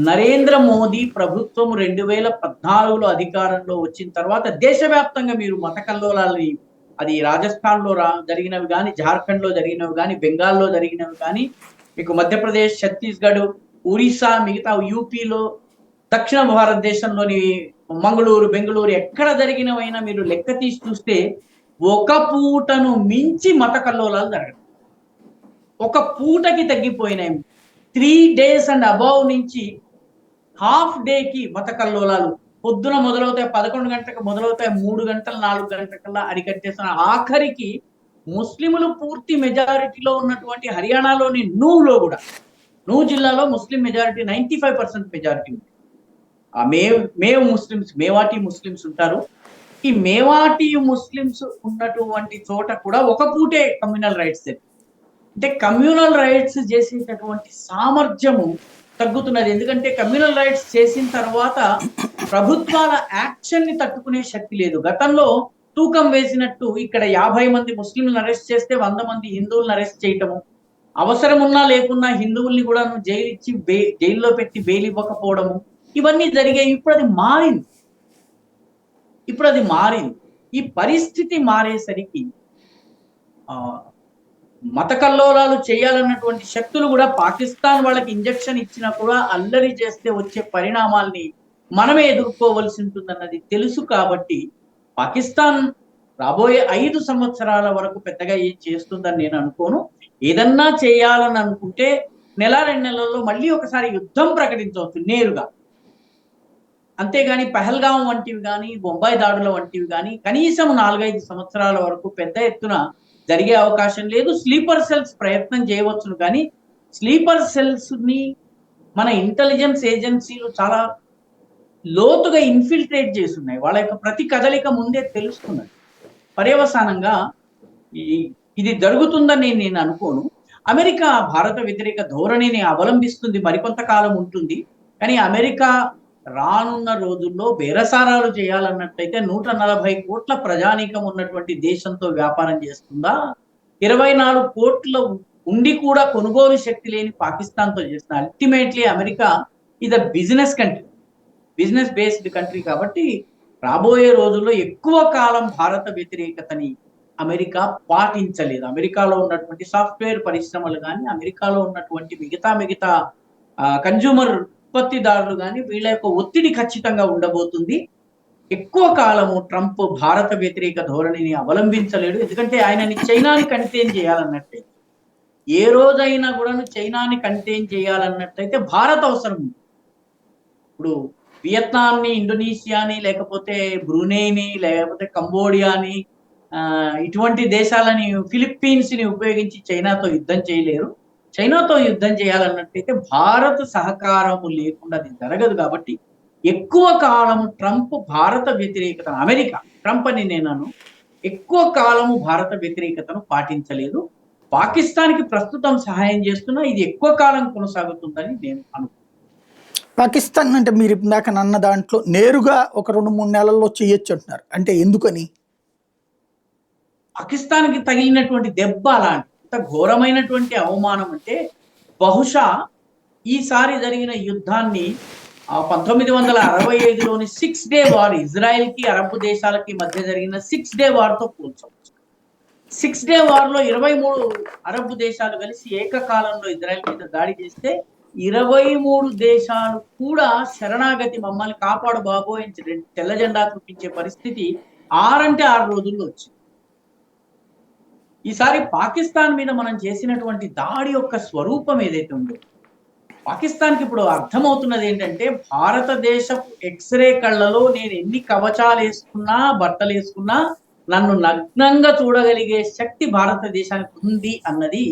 నరేంద్ర మోదీ ప్రభుత్వం 2014లో అధికారంలో వచ్చిన తర్వాత దేశవ్యాప్తంగా మీరు మత కల్లోలాలని, అది రాజస్థాన్ లో జరిగినవి కానీ, జార్ఖండ్ లో జరిగినవి కానీ, బెంగాల్లో జరిగినవి కానీ, మీకు మధ్యప్రదేశ్, ఛత్తీస్గఢ్, ఒరిస్సా, మిగతా యూపీలో, దక్షిణ భారతదేశంలోని మంగళూరు, బెంగళూరు ఎక్కడ జరిగినవైనా మీరు లెక్క తీసి చూస్తే ఒక పూటను మించి మత కల్లోలాలు జరగడం. ఒక పూటకి తగ్గిపోయినాయి. 3 days అండ్ అబౌవ్ నుంచి హాఫ్ డేకి మత కల్లోలాలు. పొద్దున మొదలవుతాయి, 11 గంటలకు మొదలవుతాయి, 3 గంటలు 4 గంటలకల్లా అరికట్టేస్తున్న. ఆఖరికి ముస్లింలు పూర్తి మెజారిటీలో ఉన్నటువంటి హర్యానాలోని నూలో కూడా, నూ జిల్లాలో ముస్లిం మెజారిటీ 95% మెజారిటీ ఉంది. మేవాటి ముస్లిమ్స్ ఉంటారు. ఈ మేవాటి ముస్లిమ్స్ ఉన్నటువంటి చోట కూడా ఒక పూటే కమ్యూనల్ రైట్స్, అంటే కమ్యూనల్ రైట్స్ చేసేటటువంటి సామర్థ్యము తగ్గుతున్నది. ఎందుకంటే కమ్యూనల్ రైట్స్ చేసిన తర్వాత ప్రభుత్వాల యాక్షన్ ని తట్టుకునే శక్తి లేదు. గతంలో తూకం వేసినట్టు ఇక్కడ 50 మంది ముస్లింలను అరెస్ట్ చేస్తే 100 మంది హిందువులను అరెస్ట్ చేయటము, అవసరం ఉన్నా లేకున్నా హిందువుల్ని కూడా జైల్లో పెట్టి బెయిల్ ఇవ్వకపోవడము, ఇవన్నీ జరిగాయి. ఇప్పుడు అది మారింది. ఈ పరిస్థితి మారేసరికి మత కల్లోలాలు చేయాలన్నటువంటి శక్తులు కూడా పాకిస్తాన్ వాళ్ళకి ఇంజెక్షన్ ఇచ్చినా కూడా అల్లరి చేస్తే వచ్చే పరిణామాల్ని మనమే ఎదుర్కోవలసి ఉంటుందన్నది తెలుసు. కాబట్టి పాకిస్తాన్ రాబోయే 5 సంవత్సరాల వరకు పెద్దగా ఏం చేస్తుందని నేను అనుకోను. ఏదన్నా చేయాలని అనుకుంటే నెల 2 నెలల్లో మళ్ళీ ఒకసారి యుద్ధం ప్రకటించవచ్చు నేరుగా. అంతేగాని పహల్గాం వంటివి గాని, బొంబాయి దాడుల వంటివి గాని కనీసం 4, 5 సంవత్సరాల వరకు పెద్ద ఎత్తున జరిగే అవకాశం లేదు. స్లీపర్ సెల్స్ ప్రయత్నం చేయవచ్చును కానీ స్లీపర్ సెల్స్‌ని మన ఇంటెలిజెన్స్ ఏజెన్సీలు చాలా లోతుగా ఇన్ఫిల్ట్రేట్ చేసున్నాయి. వాళ్ళ యొక్క ప్రతి కదలిక ముందే తెలుస్తున్నది. పర్యవసానంగా ఈ ఇది జరుగుతుందని నేను అనుకోను. అమెరికా భారత వ్యతిరేక ధోరణిని అవలంబిస్తుంది. మరికొంత కాలం ఉంటుంది. కానీ అమెరికా రానున్న రోజుల్లో బేరసారాలు చేయాలన్నట్టయితే 140 కోట్ల ప్రజానీకం ఉన్నటువంటి దేశంతో వ్యాపారం చేస్తుందా? 24 కోట్ల ఉండి కూడా కొనుగోలు శక్తి లేని పాకిస్తాన్‌తో చేస్తుందా? Ultimately America is a business country. Business based country కాబట్టి రాబోయే రోజుల్లో ఎక్కువ కాలం భారత వ్యతిరేకతని అమెరికా పాటించలేదు. అమెరికాలో ఉన్నటువంటి సాఫ్ట్‌వేర్ పరిశ్రమలు గాని, అమెరికాలో ఉన్నటువంటి మిగతా కన్స్యూమర్ ఉత్పత్తిదారులు గాని వీళ్ళ యొక్క ఒత్తిడి ఖచ్చితంగా ఉండబోతుంది. ఎక్కువ కాలము ట్రంప్ భారత వ్యతిరేక ధోరణిని అవలంబించలేడు. ఎందుకంటే ఆయనని చైనాని కంటైన్ చేయాలన్నట్టే. ఏ రోజైనా కూడాను చైనాని కంటైన్ చేయాలన్నట్టయితే భారత్ అవసరం ఉంది. ఇప్పుడు వియత్నాంని, ఇండోనేషియాని, లేకపోతే బ్రూనైని, లేకపోతే కంబోడియాని, ఇటువంటి దేశాలని, ఫిలిప్పీన్స్‌ని ఉపయోగించి చైనాతో యుద్ధం చేయలేరు. చైనాతో యుద్ధం చేయాలన్నట్టయితే భారత్ సహకారము లేకుండా అది జరగదు కాబట్టి ఎక్కువ కాలము ట్రంప్ భారత వ్యతిరేకతను అమెరికా ట్రంప్ అని నేనను ఎక్కువ కాలము భారత వ్యతిరేకతను పాటించలేదు. పాకిస్తాన్‌కి ప్రస్తుతం సహాయం చేస్తున్నా ఇది ఎక్కువ కాలం కొనసాగుతుందని నేను అనుకుంటున్నాను. పాకిస్తాన్ అంటే మీరు ఇందాక అన్న దాంట్లో నేరుగా ఒక 2-3 నెలల్లో చేయొచ్చు అంటున్నారు. అంటే ఎందుకని? పాకిస్తాన్‌కి తగిలినటువంటి దెబ్బ అలాంటి ఎంత ఘోరమైనటువంటి అవమానం అంటే బహుశా ఈసారి జరిగిన యుద్ధాన్ని 1965లోని 6 డే వార్ ఇజ్రాయెల్‌కి అరబ్ దేశాలకి మధ్య జరిగిన 6 డే వార్‌తో పోల్చవచ్చు. 6 డే వార్‌లో 23 అరబ్ దేశాలు కలిసి ఏకకాలంలో ఇజ్రాయెల్ మీద దాడి చేస్తే 23 దేశాలు కూడా శరణాగతి మమ్మల్ని కాపాడు బాబోయ్ అని తెల్ల జెండా చూపించే పరిస్థితి 6 అంటే 6 రోజుల్లో వచ్చింది. ఈసారి పాకిస్తాన్ మీద మనం చేసినటువంటి దాడి యొక్క స్వరూపం ఏదైతే ఉందో పాకిస్తాన్‌కి ఇప్పుడు అర్థమవుతున్నది ఏంటంటే భారతదేశపు ఎక్స్‌రే కళ్ళలో నేను ఎన్ని కవచాలు వేసుకున్నా, బట్టలు వేసుకున్నా నన్ను నగ్నంగా చూడగలిగే శక్తి భారతదేశానికి ఉంది అన్నది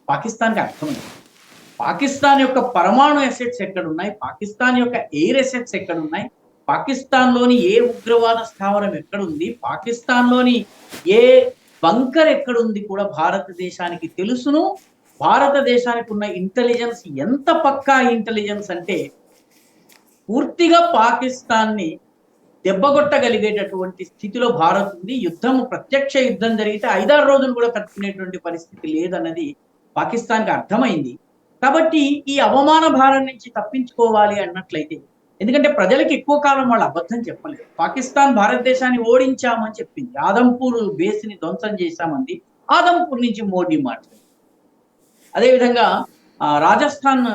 పాకిస్తాన్‌కి అర్థమైంది. పాకిస్తాన్ యొక్క పరమాణు అసెట్స్ ఎక్కడున్నాయి? పాకిస్తాన్ యొక్క ఎయిర్ అసెట్స్ ఎక్కడున్నాయి? పాకిస్తాన్‌లోని ఏ ఉగ్రవాద స్థావరం ఎక్కడుంది? పాకిస్తాన్‌లోని ఏ బంకర్ ఎక్కడుంది కూడా భారతదేశానికి తెలుసును. భారతదేశానికి ఉన్న ఇంటెలిజెన్స్ ఎంత పక్కా ఇంటెలిజెన్స్ అంటే పూర్తిగా పాకిస్తాన్ని దెబ్బగొట్టగలిగేటటువంటి స్థితిలో భారత్ ఉంది. ప్రత్యక్ష యుద్ధం జరిగితే 5-6 రోజులు కూడా తట్టుకునేటువంటి పరిస్థితి లేదన్నది పాకిస్తాన్‌కి అర్థమైంది. కాబట్టి ఈ అవమాన భారం నుంచి తప్పించుకోవాలి అన్నట్లయితే ఎందుకంటే ప్రజలకు ఎక్కువ కాలం వాళ్ళు అబద్ధం చెప్పలేదు. పాకిస్తాన్ భారతదేశాన్ని ఓడించామని చెప్పింది. ఆదంపూర్ బేస్‌ని ధ్వంసం చేశామంది. ఆదంపూర్ నుంచి మోడీ మాట్లాడారు. అదేవిధంగా రాజస్థాన్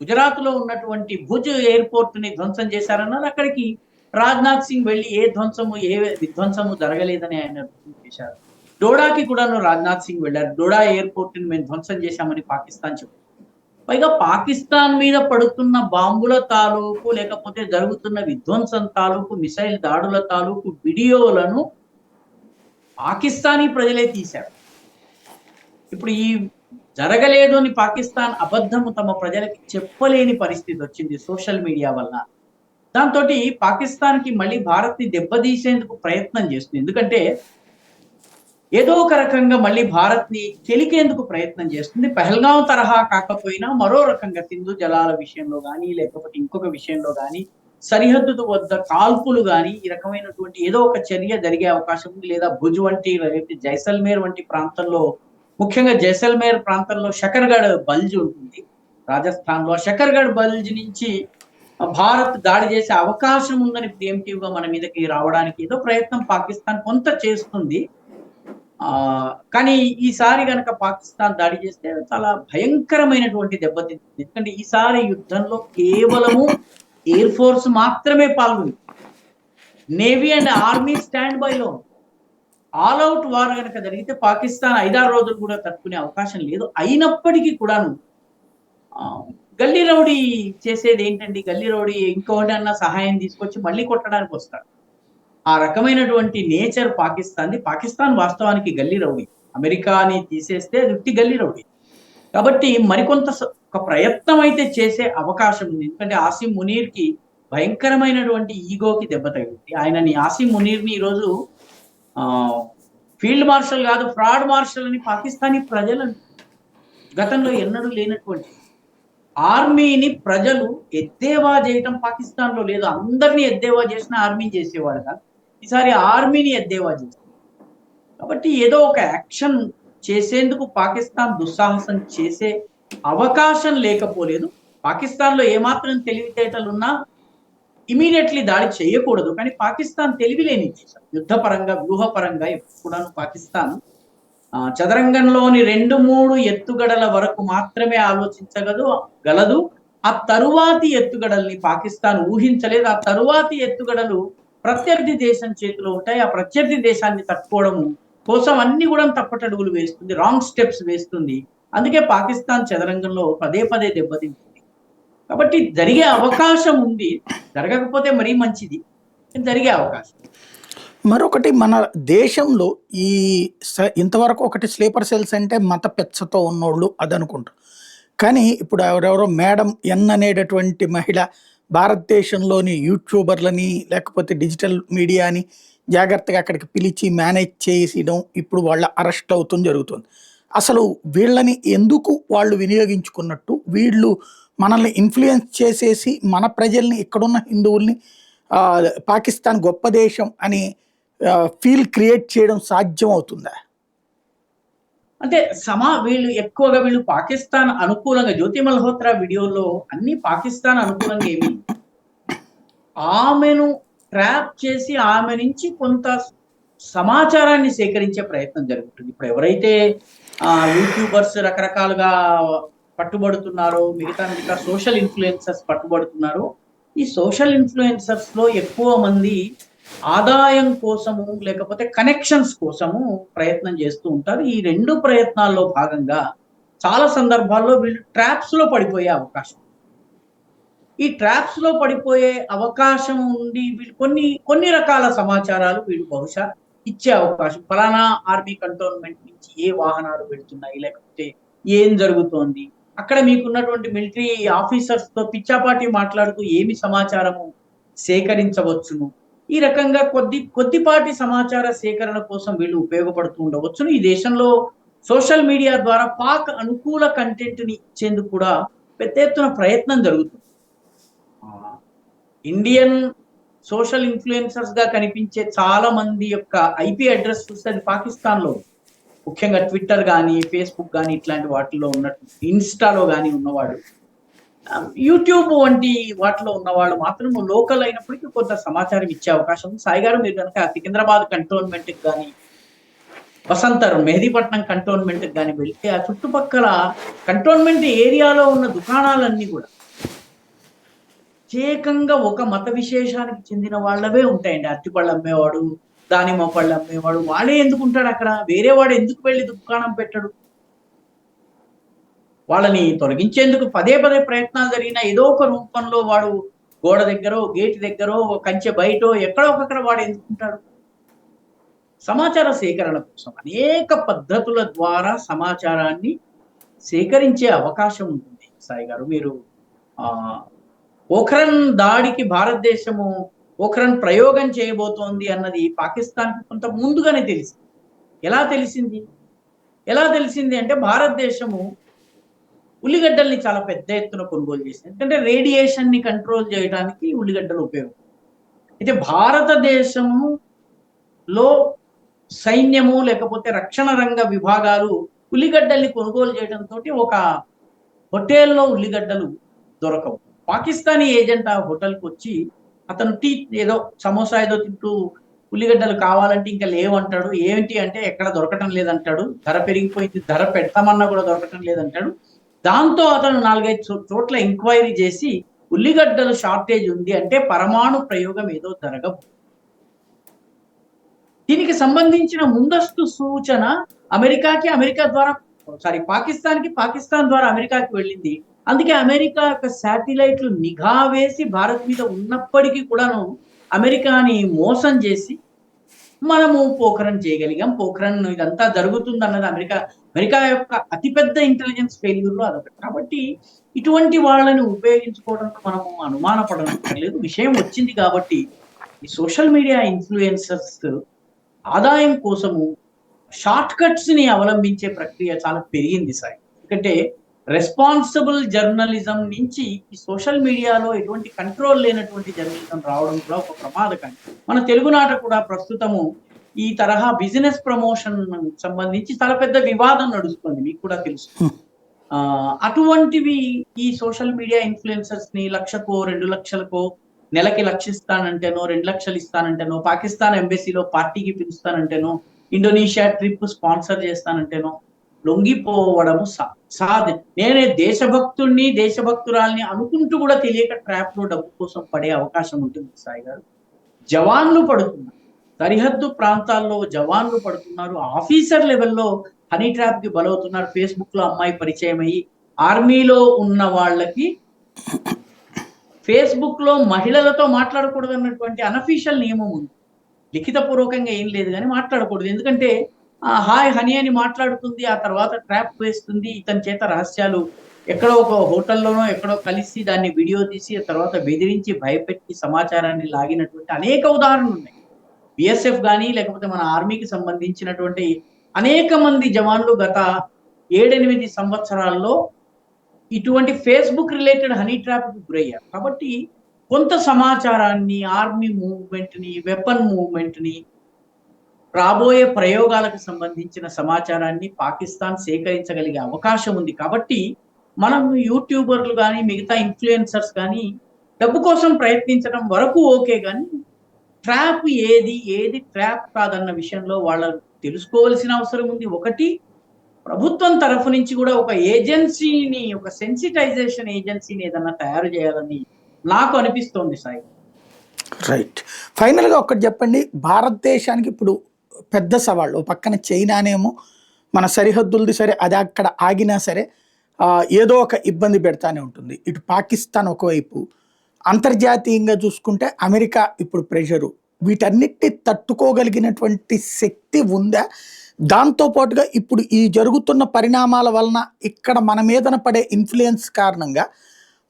గుజరాత్‌లో ఉన్నటువంటి భుజ్ ఎయిర్‌పోర్ట్‌ని ధ్వంసం చేశారన్నారు. అక్కడికి రాజ్‌నాథ్ సింగ్ వెళ్ళి ఏ విధ్వంసము జరగలేదని ఆయన చేశారు. డోడాకి కూడాను రాజ్‌నాథ్ సింగ్ వెళ్ళారు. డోడా ఎయిర్‌పోర్ట్‌ని మేము ధ్వంసం చేశామని పాకిస్తాన్ చెప్పింది. పైగా పాకిస్తాన్ మీద పడుతున్న బాంబుల తాలూకు లేకపోతే జరుగుతున్న విధ్వంసం తాలూకు మిసైల్ దాడుల తాలూకు వీడియోలను పాకిస్తానీ ప్రజలే తీశారు. ఇప్పుడు ఈ జరగలేదు అని పాకిస్తాన్ అబద్ధము తమ ప్రజలకి చెప్పలేని పరిస్థితి వచ్చింది సోషల్ మీడియా వల్ల. దాంతో పాకిస్తాన్‌కి మళ్ళీ భారత్‌ని దెబ్బతీసేందుకు ప్రయత్నం చేస్తుంది. ఎందుకంటే ఏదో ఒక రకంగా మళ్ళీ భారత్‌ని కెలికేందుకు ప్రయత్నం చేస్తుంది. పహల్గాం తరహా కాకపోయినా మరో రకంగా సింధు జలాల విషయంలో గానీ, లేకపోతే ఇంకొక విషయంలో గానీ, సరిహద్దు వద్ద కాల్పులు గానీ, ఈ రకమైనటువంటి ఏదో ఒక చర్య జరిగే అవకాశం ఉంది. లేదా భుజ్ వంటి, జైసల్మేర్ వంటి ప్రాంతంలో, ముఖ్యంగా జైసల్మేర్ ప్రాంతంలో షకర్గఢ్ బల్జ్ ఉంటుంది రాజస్థాన్‌లో. షకర్గఢ్ బల్జ్ నుంచి భారత్ దాడి చేసే అవకాశం ఉందని ప్రియంటివ్‌గా మన మీదకి రావడానికి ఏదో ప్రయత్నం పాకిస్తాన్ కొంత చేస్తుంది. కానీ ఈసారి గనక పాకిస్తాన్ దాడి చేస్తే చాలా భయంకరమైనటువంటి దెబ్బతింటుంది. ఎందుకంటే ఈసారి యుద్ధంలో కేవలము ఎయిర్ ఫోర్స్ మాత్రమే పాల్గొంది. నేవీ అండ్ ఆర్మీ స్టాండ్ బైలో. ఆల్ అవుట్ వార్ కనుక జరిగితే పాకిస్తాన్ 5-6 రోజులు కూడా తట్టుకునే అవకాశం లేదు. అయినప్పటికీ కూడాను ఆ, గల్లీ రౌడీ చేసేది ఏంటండి? గల్లీ రౌడీ ఇంకోటన్నా సహాయం తీసుకొచ్చి మళ్ళీ కొట్టడానికి వస్తాడు. ఆ రకమైనటువంటి నేచర్ పాకిస్తాన్ది. పాకిస్తాన్ వాస్తవానికి గల్లీ రౌడీ. అమెరికాని తీసేస్తే అది ఉట్టి గల్లీ రౌడీ. కాబట్టి మరికొంత ఒక ప్రయత్నం అయితే చేసే అవకాశం ఉంది. ఎందుకంటే ఆసిమ్ మునీర్ కి భయంకరమైనటువంటి ఈగోకి దెబ్బ తగిలింది. ఆయనని ఆసిమ్ మునీర్ ని ఈరోజు ఆ ఫీల్డ్ మార్షల్ కాదు, ఫ్రాడ్ మార్షల్ అని పాకిస్తానీ ప్రజలు గతంలో ఎన్నడూ లేనటువంటి ఆర్మీని ప్రజలు ఎద్దేవా చేయటం పాకిస్తాన్ లో లేదు. అందరినీ ఎద్దేవా చేసిన ఆర్మీని చేసేవాడు కాదు. ఈసారి ఆర్మీని ఎద్దేవా చేశారు. కాబట్టి ఏదో ఒక యాక్షన్ చేసేందుకు పాకిస్తాన్ దుస్సాహసం చేసే అవకాశం లేకపోలేదు. పాకిస్తాన్ లో ఏమాత్రం తెలివితేటలున్నా ఇమీడియట్లీ దాడి చేయకూడదు. కానీ పాకిస్తాన్ తెలివిలేని దేశం. యుద్ధపరంగా, వ్యూహపరంగా ఎప్పుడు కూడా పాకిస్తాన్ చదరంగంలోని 2-3 ఎత్తుగడల వరకు మాత్రమే గలదు. ఆ తరువాతి ఎత్తుగడల్ని పాకిస్తాన్ ఊహించలేదు. ఆ తరువాతి ఎత్తుగడలు ప్రత్యర్థి దేశం చేతిలో ఉంటాయి. ఆ ప్రత్యర్థి దేశాన్ని తట్టుకోవడం కోసం అన్ని కూడా తప్పటడుగులు వేస్తుంది, రాంగ్ స్టెప్స్ వేస్తుంది. అందుకే పాకిస్తాన్ చదరంగంలో పదే పదే దెబ్బతింటుంది. కాబట్టి జరిగే అవకాశం ఉంది. జరగకపోతే మరీ మంచిది, జరిగే అవకాశం. మరొకటి, మన దేశంలో ఈ ఇంతవరకు ఒకటి స్లీపర్ సెల్స్ అంటే మత పెచ్చతో ఉన్నోళ్ళు అది అనుకుంటారు. కానీ ఇప్పుడు ఎవరెవరో మేడం ఎన్ అనేటటువంటి మహిళ భారతదేశంలోని యూట్యూబర్లని లేకపోతే డిజిటల్ మీడియాని జాగ్రత్తగా అక్కడికి పిలిచి మేనేజ్ చేసేయడం, ఇప్పుడు వాళ్ళ అరెస్ట్ అవుతుంది జరుగుతుంది. అసలు వీళ్ళని ఎందుకు వాళ్ళు వినియోగించుకున్నట్టు, వీళ్ళు మనల్ని ఇన్ఫ్లుయెన్స్ చేసేసి మన ప్రజల్ని, ఇక్కడున్న హిందువుల్ని పాకిస్తాన్ గొప్ప దేశం అని ఫీల్ క్రియేట్ చేయడం సాధ్యం అవుతుందా? అంటే వీళ్ళు పాకిస్తాన్ అనుకూలంగా, జ్యోతి మల్హోత్రా వీడియోలో అన్ని పాకిస్తాన్ అనుకూలంగా ఏమి, ఆమెను ట్రాప్ చేసి ఆమె నుంచి కొంత సమాచారాన్ని సేకరించే ప్రయత్నం జరుగుతుంది. ఇప్పుడు ఎవరైతే యూట్యూబర్స్ రకరకాలుగా పట్టుబడుతున్నారో, మిగతా సోషల్ ఇన్ఫ్లుయెన్సర్స్ పట్టుబడుతున్నారో, ఈ సోషల్ ఇన్ఫ్లుయెన్సర్స్ లో ఎక్కువ మంది ఆదాయం కోసము లేకపోతే కనెక్షన్స్ కోసము ప్రయత్నం చేస్తూ ఉంటారు. ఈ 2 ప్రయత్నాల్లో భాగంగా చాలా సందర్భాల్లో వీళ్ళు ట్రాప్స్ లో పడిపోయే అవకాశం, ఈ ట్రాప్స్ లో పడిపోయే అవకాశం ఉండి వీళ్ళు కొన్ని రకాల సమాచారాలు వీళ్ళు బహుశా ఇచ్చే అవకాశం. ఫలానా ఆర్మీ కంటోన్మెంట్ నుంచి ఏ వాహనాలు వెళ్తున్నాయి, లేకపోతే ఏం జరుగుతోంది, అక్కడ మీకున్నటువంటి మిలిటరీ ఆఫీసర్స్ తో పిచ్చాపాటి మాట్లాడుతూ ఏమి సమాచారము సేకరించవచ్చును, ఈ రకంగా కొద్దిపాటి సమాచార సేకరణ కోసం వీళ్ళు ఉపయోగపడుతూ ఉండవచ్చును. ఈ దేశంలో సోషల్ మీడియా ద్వారా పాక్ అనుకూల కంటెంట్ ని ఇచ్చేందుకు కూడా పెద్ద ఎత్తున ప్రయత్నం జరుగుతుంది. ఇండియన్ సోషల్ ఇన్ఫ్లుయెన్సర్స్ గా కనిపించే చాలా మంది యొక్క ఐపీ అడ్రస్ చూస్తే అది పాకిస్తాన్ లో, ముఖ్యంగా ట్విట్టర్ కానీ, ఫేస్బుక్ కానీ ఇట్లాంటి వాటిల్లో ఉన్నట్టు, ఇన్స్టాలో కానీ ఉన్నవాడు, యూట్యూబ్ వంటి వాటిలో ఉన్నవాళ్ళు మాత్రం లోకల్ అయినప్పటికీ కొంత సమాచారం ఇచ్చే అవకాశం ఉంది. సాయి గారు, మీరు కనుక సికింద్రాబాద్ కంటోన్మెంట్ కి కానీ, వసంతర్ మెహదీపట్నం కంటోన్మెంట్ కి కానీ వెళ్తే ఆ చుట్టుపక్కల కంటోన్మెంట్ ఏరియాలో ఉన్న దుకాణాలన్నీ కూడా ప్రత్యేకంగా ఒక మత విశేషానికి చెందిన వాళ్ళవే ఉంటాయండి. అరటిపళ్ళు అమ్మేవాడు, దానిమ్మ పళ్ళు అమ్మేవాడు, వాడే ఎందుకు ఉంటాడు అక్కడ? వేరే వాడు ఎందుకు వెళ్ళి దుకాణం పెట్టడు? వాళ్ళని తొలగించేందుకు పదే పదే ప్రయత్నాలు జరిగినా ఏదో ఒక రూపంలో వాడు గోడ దగ్గర, గేట్ దగ్గర, కంచె బయట, ఎక్కడో ఒకక్కడ వాడు ఎందుకుంటాడు? సమాచార సేకరణ కోసం అనేక పద్ధతుల ద్వారా సమాచారాన్ని సేకరించే అవకాశం ఉంటుంది. సాయి గారు, మీరు పోఖ్రాన్ దాడికి భారతదేశము పోఖ్రాన్ ప్రయోగం చేయబోతోంది అన్నది పాకిస్తాన్కి కొంత ముందుగానే తెలిసింది. ఎలా తెలిసింది అంటే, భారతదేశము ఉల్లిగడ్డల్ని చాలా పెద్ద ఎత్తున కొనుగోలు చేసింది. ఎందుకంటే రేడియేషన్ ని కంట్రోల్ చేయడానికి ఉల్లిగడ్డలు ఉపయోగం. అయితే భారతదేశంలో సైన్యము లేకపోతే రక్షణ రంగ విభాగాలు ఉల్లిగడ్డల్ని కొనుగోలు చేయడంతో ఒక హోటల్లో ఉల్లిగడ్డలు దొరకవు. పాకిస్తానీ ఏజెంట్ ఆ హోటల్కి వచ్చి అతను ఏదో సమోసా ఏదో తింటూ ఉల్లిగడ్డలు కావాలంటే ఇంకా లేవంటాడు. ఏంటి అంటే ఎక్కడ దొరకటం లేదంటాడు. ధర పెరిగిపోయింది, ధర పెడతామన్నా కూడా దొరకటం లేదంటాడు. దాంతో అతను 4-5 చోట్ల ఎంక్వైరీ చేసి ఉల్లిగడ్డలు షార్టేజ్ ఉంది అంటే పరమాణు ప్రయోగం ఏదో జరగదు. దీనికి సంబంధించిన ముందస్తు సూచన పాకిస్తాన్కి పాకిస్తాన్ ద్వారా అమెరికాకి వెళ్ళింది. అందుకే అమెరికా యొక్క శాటిలైట్లు నిఘా వేసి భారత్ మీద ఉన్నప్పటికీ కూడాను అమెరికాని మోసం చేసి మనము పోఖరన్ చేయగలిగాం. పోఖరన్ ఇదంతా జరుగుతుంది అన్నది అమెరికా యొక్క అతిపెద్ద ఇంటెలిజెన్స్ ఫెయిల్యూర్ లో అదొకటి. కాబట్టి ఇటువంటి వాళ్ళని ఉపయోగించుకోవడంలో మనము అనుమానపడనక్కర్లేదు. విషయం వచ్చింది కాబట్టి ఈ సోషల్ మీడియా ఇన్ఫ్లుయెన్సర్స్ ఆదాయం కోసము షార్ట్ కట్స్ ని అవలంబించే ప్రక్రియ చాలా పెరిగింది సార్. ఎందుకంటే రెస్పాన్సిబుల్ జర్నలిజం నుంచి ఈ సోషల్ మీడియాలో ఎటువంటి కంట్రోల్ లేనటువంటి జర్నలిజం రావడం కూడా ఒక ప్రమాదకరం. మన తెలుగునాట కూడా ప్రస్తుతము ఈ తరహా బిజినెస్ ప్రమోషన్ సంబంధించి చాలా పెద్ద వివాదం నడుస్తుంది, మీకు కూడా తెలుసు. అటువంటివి ఈ సోషల్ మీడియా ఇన్ఫ్లుయెన్సర్స్ ని 1,00,000కో 2,00,000కో నెలకి 1,00,000 ఇస్తానంటేనో 2,00,000 ఇస్తానంటేనో పాకిస్తాన్ ఎంబసీలో పార్టీకి పిలుస్తానంటేనో ఇండోనేషియా ట్రిప్ స్పాన్సర్ చేస్తానంటేనో లొంగిపోవడము నేనే దేశభక్తుడిని దేశభక్తురాల్ని అనుకుంటూ కూడా తెలియక ట్రాప్ లో డబ్బు కోసం పడే అవకాశం ఉంటుంది సాయి గారు. జవాన్లు పడుతున్నారు, సరిహద్దు ప్రాంతాల్లో జవాన్లు పడుతున్నారు, ఆఫీసర్ లెవెల్లో హనీ ట్రాప్ కి బలవుతున్నారు. ఫేస్బుక్ లో అమ్మాయి పరిచయం అయ్యి ఆర్మీలో ఉన్న వాళ్ళకి ఫేస్బుక్ లో మహిళలతో మాట్లాడకూడదు అన్నటువంటి అనఫీషియల్ నియమం ఉంది. లిఖిత పూర్వకంగా ఏం లేదు కానీ మాట్లాడకూడదు. ఎందుకంటే హాయ్ హనీ అని మాట్లాడుతుంది, ఆ తర్వాత ట్రాప్ వేస్తుంది, ఇతని చేత రహస్యాలు ఎక్కడో ఒక హోటల్లోనో ఎక్కడో కలిసి దాన్ని వీడియో తీసి ఆ తర్వాత బెదిరించి భయపెట్టి సమాచారాన్ని లాగినటువంటి అనేక ఉదాహరణలు ఉన్నాయి. బిఎస్ఎఫ్ కానీ లేకపోతే మన ఆర్మీకి సంబంధించినటువంటి అనేక మంది జవాన్లు గత 7-8 సంవత్సరాల్లో ఇటువంటి ఫేస్బుక్ రిలేటెడ్ హనీ ట్రాప్ కి గురయ్యారు. కాబట్టి కొంత సమాచారాన్ని, ఆర్మీ మూవ్మెంట్ ని, వెపన్ మూవ్మెంట్ ని, రాబోయే ప్రయోగాలకు సంబంధించిన సమాచారాన్ని పాకిస్తాన్ సేకరించగలిగే అవకాశం ఉంది. కాబట్టి మనం యూట్యూబర్లు కానీ మిగతా ఇన్ఫ్లుయెన్సర్స్ కానీ డబ్బు కోసం ప్రయత్నించడం వరకు ఓకే, కానీ ట్రాప్ ఏది ట్రాప్ కాదన్న విషయంలో వాళ్ళు తెలుసుకోవాల్సిన అవసరం ఉంది. ఒకటి, ప్రభుత్వం తరఫు నుంచి కూడా ఒక ఏజెన్సీని, ఒక సెన్సిటైజేషన్ ఏజెన్సీని ఏదన్నా తయారు చేయాలని నాకు అనిపిస్తోంది సాయి. రైట్. ఫైనల్గా ఒకటి చెప్పండి, భారతదేశానికి ఇప్పుడు పెద్ద సవాళ్ళు, పక్కన చైనానేమో మన సరిహద్దులది సరే అది అక్కడ ఆగినా సరే ఏదో ఒక ఇబ్బంది పెడతానే ఉంటుంది. ఇటు పాకిస్తాన్ ఒకవైపు, అంతర్జాతీయంగా చూసుకుంటే అమెరికా ఇప్పుడు ప్రెషరు, వీటన్నిటిని తట్టుకోగలిగినటువంటి శక్తి ఉందా? దాంతోపాటుగా ఇప్పుడు ఈ జరుగుతున్న పరిణామాల వలన ఇక్కడ మన మీదన పడే ఇన్ఫ్లుయెన్స్ కారణంగా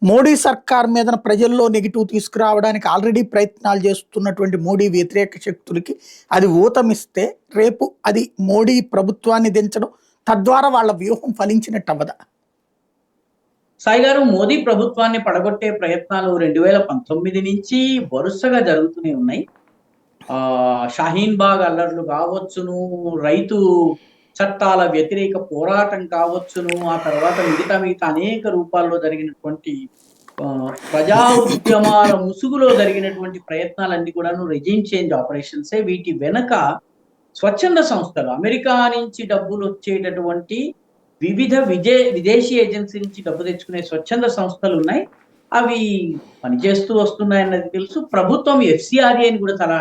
మోడీ సర్కార్ మీద ప్రజల్లో నెగిటివ్ తీసుకురావడానికి ఆల్రెడీ ప్రయత్నాలు చేస్తున్నటువంటి మోడీ వ్యతిరేక శక్తులకి అది ఊతమిస్తే రేపు అది మోడీ ప్రభుత్వాన్ని దించడం, తద్వారా వాళ్ళ వ్యూహం ఫలించినట్టు అవ్వదా? సాయి గారు, మోదీ ప్రభుత్వాన్ని పడగొట్టే ప్రయత్నాలు 2019 నుంచి వరుసగా జరుగుతూనే ఉన్నాయి. షాహీన్ బాగ్ అల్లర్లు కావచ్చును, రైతు చట్టాల వ్యతిరేక పోరాటం కావచ్చును, ఆ తర్వాత మిగతా అనేక రూపాల్లో జరిగినటువంటి ప్రజా ఉద్యమాల ముసుగులో జరిగినటువంటి ప్రయత్నాలన్నీ కూడాను రెజిమ్ చేంజ్ ఆపరేషన్సే. వీటి వెనక స్వచ్ఛంద సంస్థలు, అమెరికా నుంచి డబ్బులు వచ్చేటటువంటి వివిధ విదేశీ ఏజెన్సీ నుంచి డబ్బు తెచ్చుకునే స్వచ్ఛంద సంస్థలు ఉన్నాయి. అవి పనిచేస్తూ వస్తున్నాయన్నది తెలుసు. ప్రభుత్వం FCRAని కూడా చాలా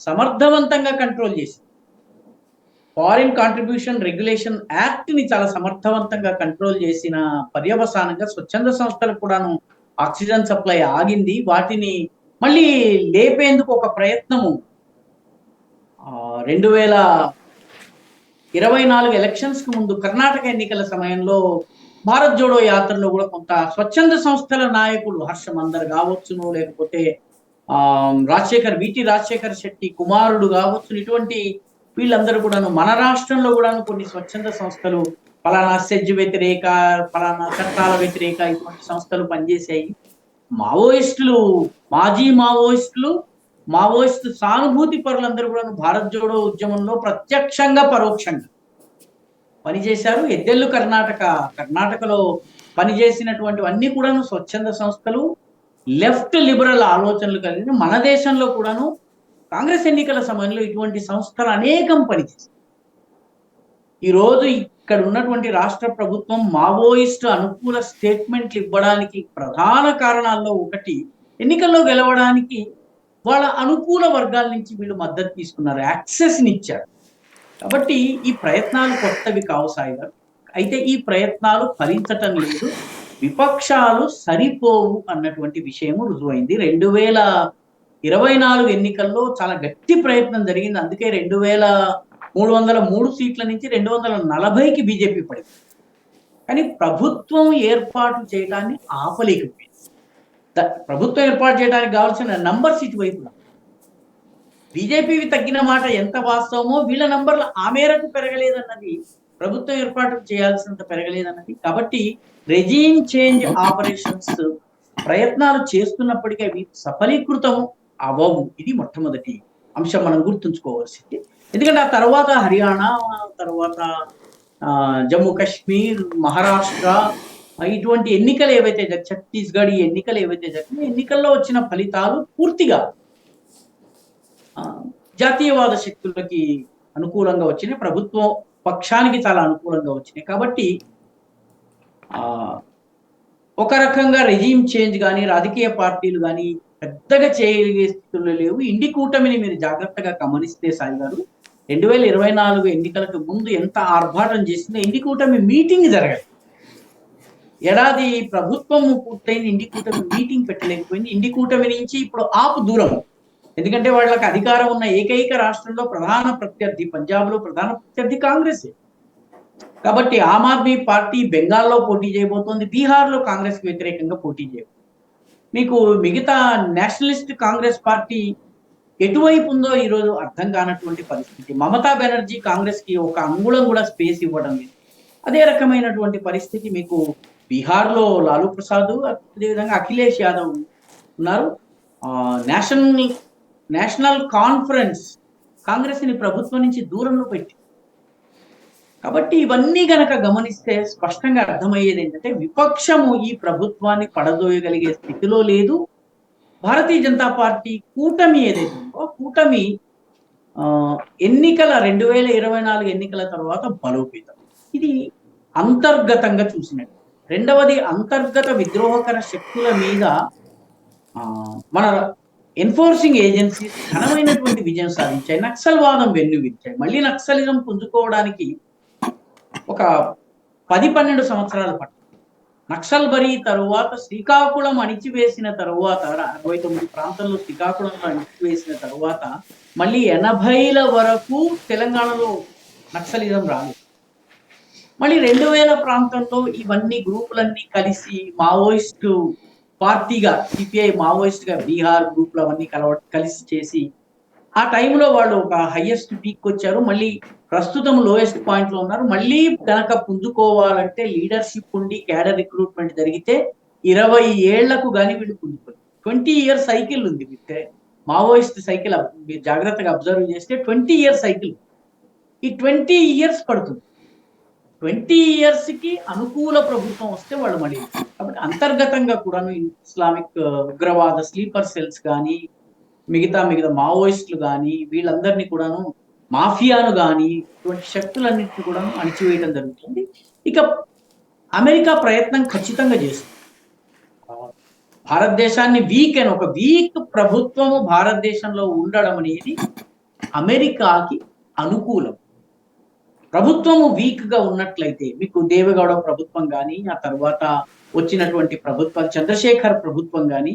సమర్థవంతంగా కంట్రోల్ చేసింది. ఫారిన్ కాంట్రిబ్యూషన్ రెగ్యులేషన్ యాక్ట్ ని చాలా సమర్థవంతంగా కంట్రోల్ చేసిన పర్యవసానంగా స్వచ్ఛంద సంస్థలకు కూడాను ఆక్సిజన్ సప్లై ఆగింది. వాటిని మళ్ళీ లేపేందుకు ఒక ప్రయత్నము 2024 ఎలక్షన్స్ కు ముందు కర్ణాటక ఎన్నికల సమయంలో భారత్ జోడో యాత్రలో కూడా కొంత స్వచ్ఛంద సంస్థల నాయకులు, హర్షమందర్ కావచ్చును, లేకపోతే రాజశేఖర్ శెట్టి కుమారుడు కావచ్చు, ఇటువంటి వీళ్ళందరూ కూడాను మన రాష్ట్రంలో కూడాను కొన్ని స్వచ్ఛంద సంస్థలు ఫలానా సెజ్ వ్యతిరేక, ఫలానా చట్టాల వ్యతిరేక ఇటువంటి సంస్థలు పనిచేసాయి. మాజీ మావోయిస్టు సానుభూతి పరులందరూ కూడా భారత్ జోడో ఉద్యమంలో ప్రత్యక్షంగా పరోక్షంగా పనిచేశారు. ఎద్దెల్లు కర్ణాటకలో పనిచేసినటువంటి అన్ని కూడాను స్వచ్ఛంద సంస్థలు, లెఫ్ట్ లిబరల్ ఆలోచనలు కలిగిన మన దేశంలో కూడాను కాంగ్రెస్ ఎన్నికల సమయంలో ఇటువంటి సంస్థలు అనేకం పనిచేశాయి. ఈరోజు ఇక్కడ ఉన్నటువంటి రాష్ట్ర ప్రభుత్వం మావోయిస్టు అనుకూల స్టేట్మెంట్లు ఇవ్వడానికి ప్రధాన కారణాల్లో ఒకటి, ఎన్నికల్లో గెలవడానికి వాళ్ళ అనుకూల వర్గాల నుంచి వీళ్ళు మద్దతు తీసుకున్నారు, యాక్సెస్ని ఇచ్చారు. కాబట్టి ఈ ప్రయత్నాలు కొత్తవి కావు సాయి గారు. అయితే ఈ ప్రయత్నాలు ఫలించటం లేదు, విపక్షాలు సరిపోవు అన్నటువంటి విషయము రుజువైంది. 2024 ఎన్నికల్లో చాలా గట్టి ప్రయత్నం జరిగింది. అందుకే 2303 సీట్ల నుంచి 240కి బీజేపీ పడింది. కానీ ప్రభుత్వం ఏర్పాటు చేయడాన్ని ఆపలేకపోయింది. ప్రభుత్వం ఏర్పాటు చేయడానికి కావాల్సిన నంబర్స్ ఇటువైపు బీజేపీవి తగ్గిన మాట ఎంత వాస్తవమో వీళ్ళ నంబర్లు ఆ మేరకు పెరగలేదన్నది, ప్రభుత్వం ఏర్పాటు చేయాల్సినంత పెరగలేదన్నది. కాబట్టి రెజీమ్ చేంజ్ ఆపరేషన్స్ ప్రయత్నాలు చేస్తున్నప్పటికీ అవి సఫలీకృతం అవ్వవు. ఇది మొట్టమొదటి అంశం మనం గుర్తుంచుకోవాల్సింది. ఎందుకంటే ఆ తర్వాత హర్యానా, తర్వాత జమ్మూ కాశ్మీర్, మహారాష్ట్ర ఇటువంటి ఎన్నికలు ఏవైతే ఛత్తీస్గఢ్ ఈ ఎన్నికలు ఏవైతే జరిగినాయో ఎన్నికల్లో వచ్చిన ఫలితాలు పూర్తిగా జాతీయవాద శక్తులకి అనుకూలంగా వచ్చినాయి, ప్రభుత్వం పక్షానికి చాలా అనుకూలంగా వచ్చినాయి. కాబట్టి ఒక రకంగా రెజీమ్ చేంజ్ కానీ రాజకీయ పార్టీలు కానీ పెద్దగా చేయగలిగే స్థితుల్లో లేవు. ఇండి కూటమిని మీరు జాగ్రత్తగా గమనిస్తే సాయి గారు, 2024 ఎన్నికలకు ముందు ఎంత ఆర్భాటం చేసిందో ఇండి కూటమి మీటింగ్ జరగదు. ఏడాది ప్రభుత్వం పూర్తయింది, ఇండి కూటమి మీటింగ్ పెట్టలేకపోయింది. ఇండి కూటమి నుంచి ఇప్పుడు ఆపు దూరం. ఎందుకంటే వాళ్ళకి అధికారం ఉన్న ఏకైక రాష్ట్రంలో ప్రధాన ప్రత్యర్థి, పంజాబ్లో ప్రధాన ప్రత్యర్థి కాంగ్రెస్. కాబట్టి ఆమ్ ఆద్మీ పార్టీ బెంగాల్లో పోటీ చేయబోతోంది, బీహార్లో కాంగ్రెస్ కి వ్యతిరేకంగా పోటీ చేయబోతుంది. మీకు మిగతా నేషనలిస్ట్ కాంగ్రెస్ పార్టీ ఎటువైపు ఉందో ఈరోజు అర్థం కానటువంటి పరిస్థితి. మమతా బెనర్జీ కాంగ్రెస్ కి ఒక అంగుళం కూడా స్పేస్ ఇవ్వడం లేదు. అదే రకమైనటువంటి పరిస్థితి మీకు బీహార్లో లాలూ ప్రసాద్, అదేవిధంగా అఖిలేష్ యాదవ్ ఉన్నారు. నేషనల్ కాన్ఫరెన్స్ కాంగ్రెస్ ని ప్రభుత్వం నుంచి దూరంలో పెట్టి. కాబట్టి ఇవన్నీ గనక గమనిస్తే స్పష్టంగా అర్థమయ్యేది ఏంటంటే విపక్షము ఈ ప్రభుత్వాన్ని పడదోయగలిగే స్థితిలో లేదు. భారతీయ జనతా పార్టీ కూటమి ఏదైతే ఉందో కూటమి ఎన్నికల 2024 ఎన్నికల తర్వాత బలోపేతం. ఇది అంతర్గతంగా చూసినట్టు. రెండవది, అంతర్గత విద్రోహకర శక్తుల మీద మన ఎన్ఫోర్సింగ్ ఏజెన్సీస్ ఘనమైనటువంటి విజయం సాధించాయి. నక్సల్వాదం వెన్నువిచ్చాయి. మళ్ళీ నక్సలిజం పుంజుకోవడానికి ఒక 10-12 సంవత్సరాల పట్టు. నక్సల్బరీ తరువాత శ్రీకాకుళం అణిచివేసిన తరువాత 69 ప్రాంతంలో శ్రీకాకుళంలో అణిచివేసిన తరువాత మళ్ళీ 80ల వరకు తెలంగాణలో నక్సలిజం రాలేదు. మళ్ళీ 2000 ప్రాంతంలో ఇవన్నీ గ్రూపులన్నీ కలిసి మావోయిస్టు పార్టీగా, సిపిఐ మావోయిస్ట్ గా బీహార్ గ్రూపులు అవన్నీ కలిసి చేసి ఆ టైంలో వాళ్ళు ఒక హైయెస్ట్ పీక్ వచ్చారు. మళ్ళీ ప్రస్తుతం లోయెస్ట్ పాయింట్ లో ఉన్నారు. మళ్ళీ కనుక పుంజుకోవాలంటే లీడర్షిప్ ఉండి క్యాడర్ రిక్రూట్మెంట్ జరిగితే 20 ఏళ్లకు కానీ వీళ్ళు పుంజుకోరు. 20 ఇయర్ సైకిల్ ఉంది. మావోయిస్ట్ సైకిల్ మీరు జాగ్రత్తగా అబ్జర్వ్ చేస్తే 20 ఇయర్ సైకిల్. ఈ 20 ఇయర్స్ పడుతుంది. 20 ఇయర్స్ కి అనుకూల ప్రభుత్వం వస్తే వాళ్ళు మళ్ళీ. కాబట్టి అంతర్గతంగా కూడాను ఇస్లామిక్ ఉగ్రవాద స్లీపర్ సెల్స్ కానీ మిగతా మావోయిస్టులు కానీ వీళ్ళందరినీ కూడాను, మాఫియాను కానీ ఇటువంటి శక్తులన్నింటినీ కూడా అణిచివేయడం జరుగుతుంది. ఇక అమెరికా ప్రయత్నం ఖచ్చితంగా చేస్తుంది. భారతదేశాన్ని ఒక వీక్ ప్రభుత్వము భారతదేశంలో ఉండడం అనేది అమెరికాకి అనుకూలం. ప్రభుత్వము వీక్ గా ఉన్నట్లయితే మీకు దేవగౌడ ప్రభుత్వం కానీ, ఆ తర్వాత వచ్చినటువంటి ప్రభుత్వం చంద్రశేఖర్ ప్రభుత్వం కానీ,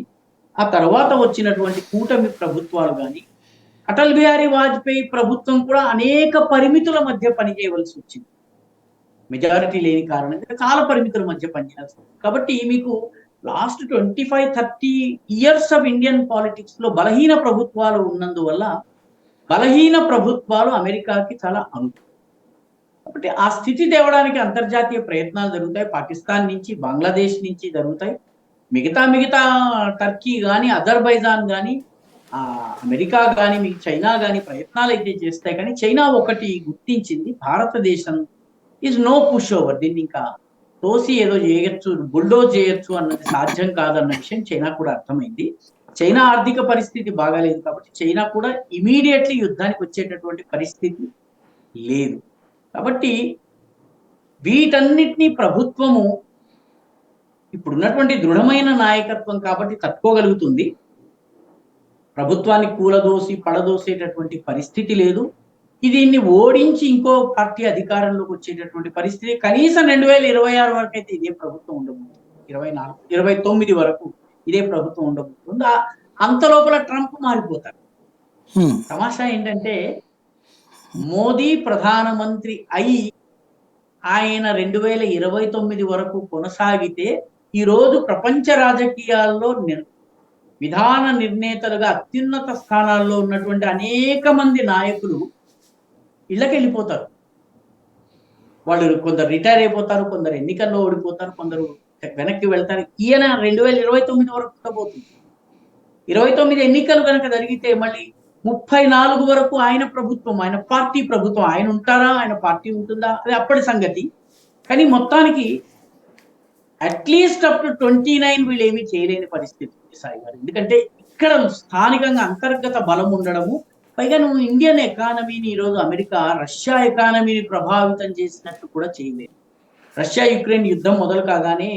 ఆ తర్వాత వచ్చినటువంటి కూటమి ప్రభుత్వాలు కానీ, అటల్ బిహారీ వాజ్పేయి ప్రభుత్వం కూడా అనేక పరిమితుల మధ్య పనిచేయవలసి వచ్చింది. మెజారిటీ లేని కారణంగా చాలా పరిమితుల మధ్య పనిచేయాల్సి వచ్చింది. కాబట్టి మీకు last 25-30 years of Indian politics లో బలహీన ప్రభుత్వాలు ఉన్నందువల్ల బలహీన ప్రభుత్వాలు అమెరికాకి చాలా అనుకూలం. కాబట్టి ఆ స్థితి తేవడానికి అంతర్జాతీయ ప్రయత్నాలు జరుగుతాయి. పాకిస్తాన్ నుంచి, బంగ్లాదేశ్ నుంచి జరుగుతాయి. మిగతా టర్కీ కానీ, అజర్బైజాన్ కానీ, అమెరికా కానీ, మీకు చైనా కానీ ప్రయత్నాలు అయితే చేస్తాయి. కానీ చైనా ఒకటి గుర్తించింది, భారతదేశం ఈజ్ నో పుష్ ఓవర్. దీన్ని ఇంకా తోసి ఏదో చేయొచ్చు, బుల్డోజ్ చేయొచ్చు అన్నది సాధ్యం కాదన్న విషయం చైనా కూడా అర్థమైంది. చైనా ఆర్థిక పరిస్థితి బాగాలేదు కాబట్టి చైనా కూడా ఇమీడియట్లీ యుద్ధానికి వచ్చేటటువంటి పరిస్థితి లేదు. కాబట్టి వీటన్నిటినీ ప్రభుత్వము ఇప్పుడున్నటువంటి దృఢమైన నాయకత్వం కాబట్టి తట్టుకోగలుగుతుంది. ప్రభుత్వాన్ని కూలదోసి పడదోసేటటువంటి పరిస్థితి లేదు. దీన్ని ఓడించి ఇంకో పార్టీ అధికారంలోకి వచ్చేటటువంటి పరిస్థితి కనీసం 2026 వరకు అయితే ఇదే ప్రభుత్వం ఉండబోతుంది. 29 వరకు ఇదే ప్రభుత్వం ఉండబోతుంది. అంత లోపల ట్రంప్ మారిపోతారు. తమాషా ఏంటంటే మోదీ ప్రధానమంత్రి అయి ఆయన 2029 వరకు కొనసాగితే ఈరోజు ప్రపంచ రాజకీయాల్లో విధాన నిర్ణేతలుగా అత్యున్నత స్థానాల్లో ఉన్నటువంటి అనేక మంది నాయకులు ఇళ్ళకి వెళ్ళిపోతారు. వాళ్ళు కొందరు రిటైర్ అయిపోతారు, కొందరు ఎన్నికల్లో ఓడిపోతారు, కొందరు వెనక్కి వెళ్తారు. ఈయన 2029 వరకు ఉండబోతుంది. 29 ఎన్నికలు కనుక జరిగితే మళ్ళీ 34 వరకు ఆయన ప్రభుత్వం, ఆయన పార్టీ ప్రభుత్వం. ఆయన ఉంటారా, ఆయన పార్టీ ఉంటుందా, అది అప్పటి సంగతి. కానీ మొత్తానికి అట్లీస్ట్ అప్ టు 29 వీళ్ళు ఏమీ చేయలేని పరిస్థితి సాయి గారు. ఎందుకంటే ఇక్కడ స్థానికంగా అంతర్గత బలం ఉండడము, పైగా నువ్వు ఇండియన్ ఎకానమీని ఈరోజు అమెరికా రష్యా ఎకానమీని ప్రభావితం చేసినట్టు కూడా చేయలేదు. రష్యా యుక్రెయిన్ యుద్ధం మొదలు కాగానే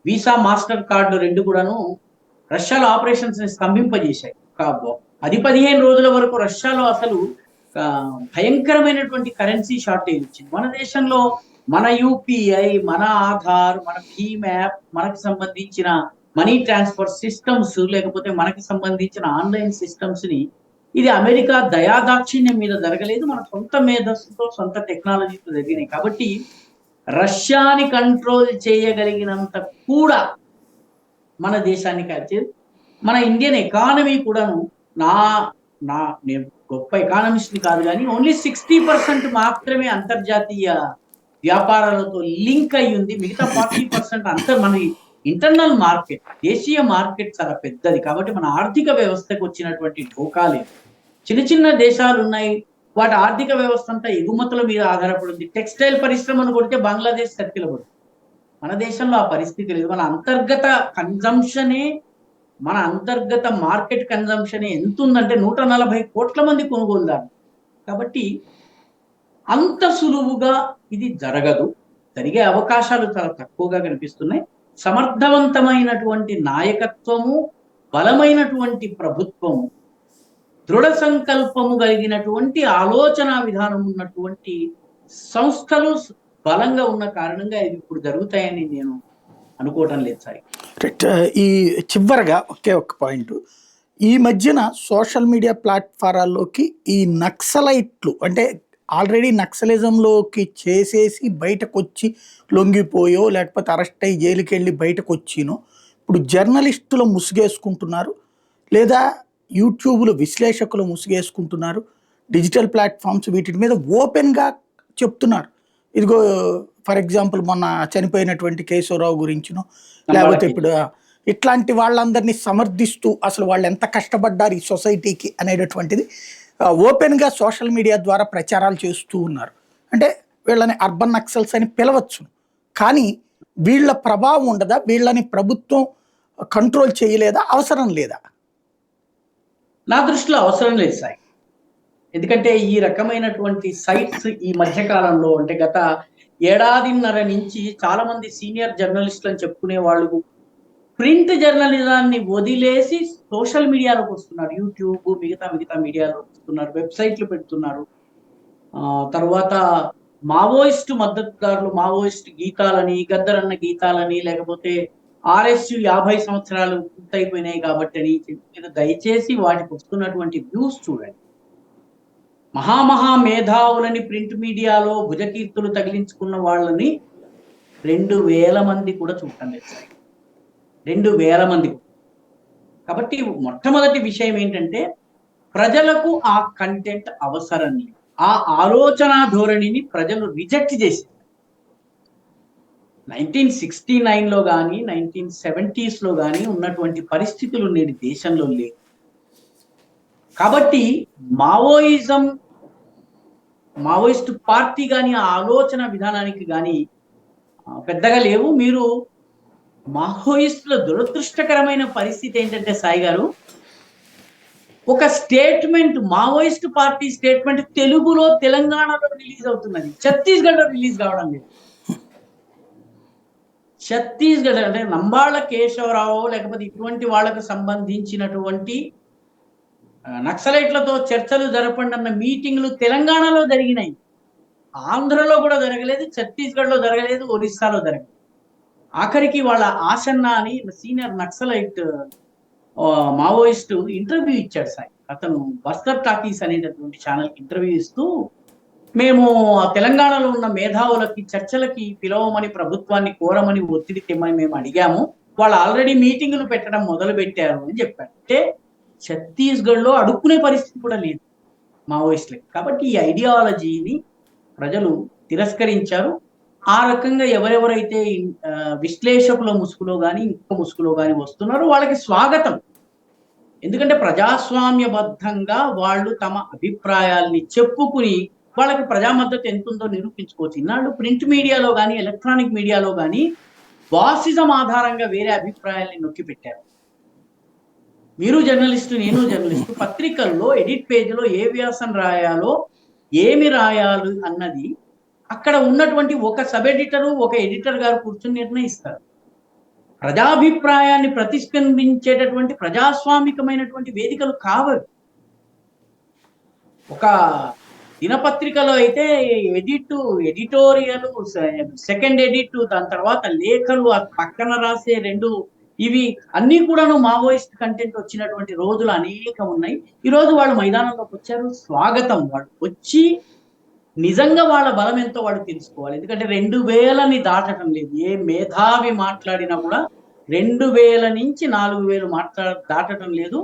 వీసా మాస్టర్ కార్డు రెండు కూడాను రష్యాలో ఆపరేషన్స్ ని స్తంభింపజేశాయి. 10-15 రోజుల వరకు రష్యాలో అసలు భయంకరమైనటువంటి కరెన్సీ షార్టేజ్ వచ్చింది. మన దేశంలో మన యూపీఐ, మన ఆధార్, మన భీమ్ యాప్, మనకి సంబంధించిన మనీ ట్రాన్స్ఫర్ సిస్టమ్స్, లేకపోతే మనకి సంబంధించిన ఆన్లైన్ సిస్టమ్స్ ని ఇది అమెరికా దయాదాక్షిణ్యం మీద జరగలేదు, మన సొంత మేధస్సుతో సొంత టెక్నాలజీతో జరిగినాయి. కాబట్టి రష్యాని కంట్రోల్ చేయగలిగినంత కూడా మన దేశాన్ని కాల్చేది. మన ఇండియన్ ఎకానమీ కూడాను నేను గొప్ప ఎకానమిస్ట్ కాదు కానీ ఓన్లీ 60% మాత్రమే అంతర్జాతీయ వ్యాపారాలతో లింక్ అయి ఉంది. మిగతా 40% మన ఇంటర్నల్ మార్కెట్, దేశీయ మార్కెట్ చాలా పెద్దది. కాబట్టి మన ఆర్థిక వ్యవస్థకు వచ్చినటువంటి ఢోకాలేదు. చిన్న చిన్న దేశాలు ఉన్నాయి, వాటి ఆర్థిక వ్యవస్థ అంతా ఎగుమతుల మీద ఆధారపడింది. టెక్స్టైల్ పరిశ్రమను కొడితే బంగ్లాదేశ్ సర్కిలబడుతుంది. మన దేశంలో ఆ పరిస్థితి లేదు. మన అంతర్గత కన్జంప్షనే, మన అంతర్గత మార్కెట్ కన్జంప్షనే ఎంత ఉందంటే 140 కోట్ల మంది కొనుగోలుదారు. కాబట్టి అంత సులువుగా ఇది జరగదు. జరిగే అవకాశాలు చాలా తక్కువగా కనిపిస్తున్నాయి. సమర్థవంతమైనటువంటి నాయకత్వము, బలమైనటువంటి ప్రభుత్వము, దృఢ సంకల్పము కలిగినటువంటి ఆలోచన విధానం ఉన్నటువంటి సంస్థలు బలంగా ఉన్న కారణంగా ఇది ఇప్పుడు జరుగుతాయని నేను అనుకోవటం లేదు సార్. ఈ చివరగా ఒకే ఒక పాయింట్, ఈ మధ్యన సోషల్ మీడియా ప్లాట్ఫారాల్లోకి ఈ నక్సలైట్లు అంటే ఆల్రెడీ నక్సలిజంలోకి చేసేసి బయటకు వచ్చి లొంగిపోయో లేకపోతే అరెస్ట్ అయ్యి జైలుకి వెళ్ళి బయటకు వచ్చినో ఇప్పుడు జర్నలిస్టులు ముసుగేసుకుంటున్నారు, లేదా యూట్యూబ్లో విశ్లేషకులు ముసుగేసుకుంటున్నారు, డిజిటల్ ప్లాట్ఫామ్స్ వీటి మీద ఓపెన్గా చెప్తున్నారు. ఇదిగో ఫర్ ఎగ్జాంపుల్ మొన్న చనిపోయినటువంటి కేశవరావు గురించినో లేకపోతే ఇప్పుడు ఇట్లాంటి వాళ్ళందరినీ సమర్థిస్తూ అసలు వాళ్ళు ఎంత కష్టపడ్డారు ఈ సొసైటీకి అనేటటువంటిది ఓపెన్గా సోషల్ మీడియా ద్వారా ప్రచారాలు చేస్తూ ఉన్నారు. అంటే వీళ్ళని అర్బన్ నక్సల్స్ అని పిలవచ్చు, కానీ వీళ్ళ ప్రభావం ఉండదా? వీళ్ళని ప్రభుత్వం కంట్రోల్ చేయలేదా? అవసరం లేదా? నా దృష్టిలో అవసరం లేదు సార్. ఎందుకంటే ఈ రకమైనటువంటి సైట్స్ ఈ మధ్య కాలంలో అంటే గత ఏడాదిన్నర నుంచి చాలా మంది సీనియర్ జర్నలిస్టులు అని చెప్పుకునే వాళ్ళు ప్రింట్ జర్నలిజాన్ని వదిలేసి సోషల్ మీడియాలోకి వస్తున్నారు. యూట్యూబ్ మిగతా మీడియాలోకి వస్తున్నారు, వెబ్సైట్లు పెడుతున్నారు. తర్వాత మావోయిస్టు మద్దతుదారులు మావోయిస్ట్ గీతాలని, గద్దరన్న గీతాలని, లేకపోతే RSU 50 సంవత్సరాలు పూర్తయిపోయినాయి కాబట్టి అని చెప్పి దయచేసి వాటికి వస్తున్నటువంటి వ్యూస్ చూడండి. మహా మేధావులని ప్రింట్ మీడియాలో భుజకీర్తులు తగిలించుకున్న వాళ్ళని 2000 మంది కూడా చూడటం లేదు సార్. 2000 మంది. కాబట్టి మొట్టమొదటి విషయం ఏంటంటే ప్రజలకు ఆ కంటెంట్ అవసరం లేదు. ఆ ఆలోచన ధోరణిని ప్రజలు రిజెక్ట్ చేశారు. 1969లో కానీ 1970sలో కానీ ఉన్నటువంటి పరిస్థితులు నేడు దేశంలో లేవు. కాబట్టి మావోయిస్ట్ పార్టీ కానీ ఆ ఆలోచన విధానానికి కానీ పెద్దగా లేవు. మీరు మావోయిస్టుల దురదృష్టకరమైన పరిస్థితి ఏంటంటే సాయి గారు, ఒక స్టేట్మెంట్, మావోయిస్ట్ పార్టీ స్టేట్మెంట్ తెలుగులో తెలంగాణలో రిలీజ్ అవుతున్నది, ఛత్తీస్గఢ్లో రిలీజ్ కావడం లేదు. ఛత్తీస్గఢ్ అంటే నంబాళ్ళ కేశవరావు లేకపోతే ఇటువంటి వాళ్ళకు సంబంధించినటువంటి నక్సలైట్లతో చర్చలు జరపండి అన్న మీటింగ్లు తెలంగాణలో జరిగినాయి. ఆంధ్రలో కూడా జరగలేదు, ఛత్తీస్గఢ్లో జరగలేదు, ఒరిస్సాలో జరగలేదు. ఆఖరికి వాళ్ళ ఆసన్న అని సీనియర్ నక్సలైట్ మావోయిస్టు ఇంటర్వ్యూ ఇచ్చాడు సార్. అతను బస్తర్ టాకీస్ అనేటటువంటి ఛానల్కి ఇంటర్వ్యూ ఇస్తూ, మేము ఆ తెలంగాణలో ఉన్న మేధావులకి చర్చలకి పిలవమని ప్రభుత్వాన్ని కోరమని ఒత్తిడి తెమ్మని మేము అడిగాము, వాళ్ళు ఆల్రెడీ మీటింగులు పెట్టడం మొదలు పెట్టారు అని చెప్పారు. అంటే ఛత్తీస్గఢ్లో అడుక్కునే పరిస్థితి కూడా లేదు మావోయిస్టులకి. కాబట్టి ఈ ఐడియాలజీని ప్రజలు తిరస్కరించారు. ఆ రకంగా ఎవరెవరైతే విశ్లేషకుల ముసుగులో కానీ ఇంకొక ముసుగులో కానీ వస్తున్నారో వాళ్ళకి స్వాగతం. ఎందుకంటే ప్రజాస్వామ్యబద్ధంగా వాళ్ళు తమ అభిప్రాయాల్ని చెప్పుకుని వాళ్ళకి ప్రజా మద్దతు ఎంత ఉందో నిరూపించుకోవచ్చు. ఇన్నాళ్ళు ప్రింట్ మీడియాలో కానీ ఎలక్ట్రానిక్ మీడియాలో కానీ బాసిజం ఆధారంగా వేరే అభిప్రాయాల్ని నొక్కి పెట్టారు. మీరు జర్నలిస్టు, నేను జర్నలిస్టు, పత్రికల్లో ఎడిట్ పేజీలో ఏ వ్యాసం రాయాలో ఏమి రాయాలి అన్నది అక్కడ ఉన్నటువంటి ఒక సబ్ ఎడిటరు ఒక ఎడిటర్ గారు కూర్చొని నిర్ణయిస్తారు. ప్రజాభిప్రాయాన్ని ప్రతిస్పందించేటటువంటి ప్రజాస్వామికమైనటువంటి వేదికలు కావాలి. ఒక దినపత్రికలో అయితే ఎడిటోరియల్, సెకండ్ ఎడిట్, దాని తర్వాత లేఖలు, పక్కన రాసే రెండు, ఇవి అన్ని కూడాను మావోయిస్ట్ కంటెంట్ వచ్చినటువంటి రోజులు అనేకం ఉన్నాయి. ఈరోజు వాళ్ళు మైదానంలోకి వచ్చారు, స్వాగతం. వాళ్ళు వచ్చి నిజంగా వాళ్ళ బలం ఎంతో వాళ్ళు తెలుసుకోవాలి. ఎందుకంటే 2000ని దాటడం లేదు. ఏ మేధావి మాట్లాడినా కూడా 2000 నుంచి 4000 దాటడం లేదు.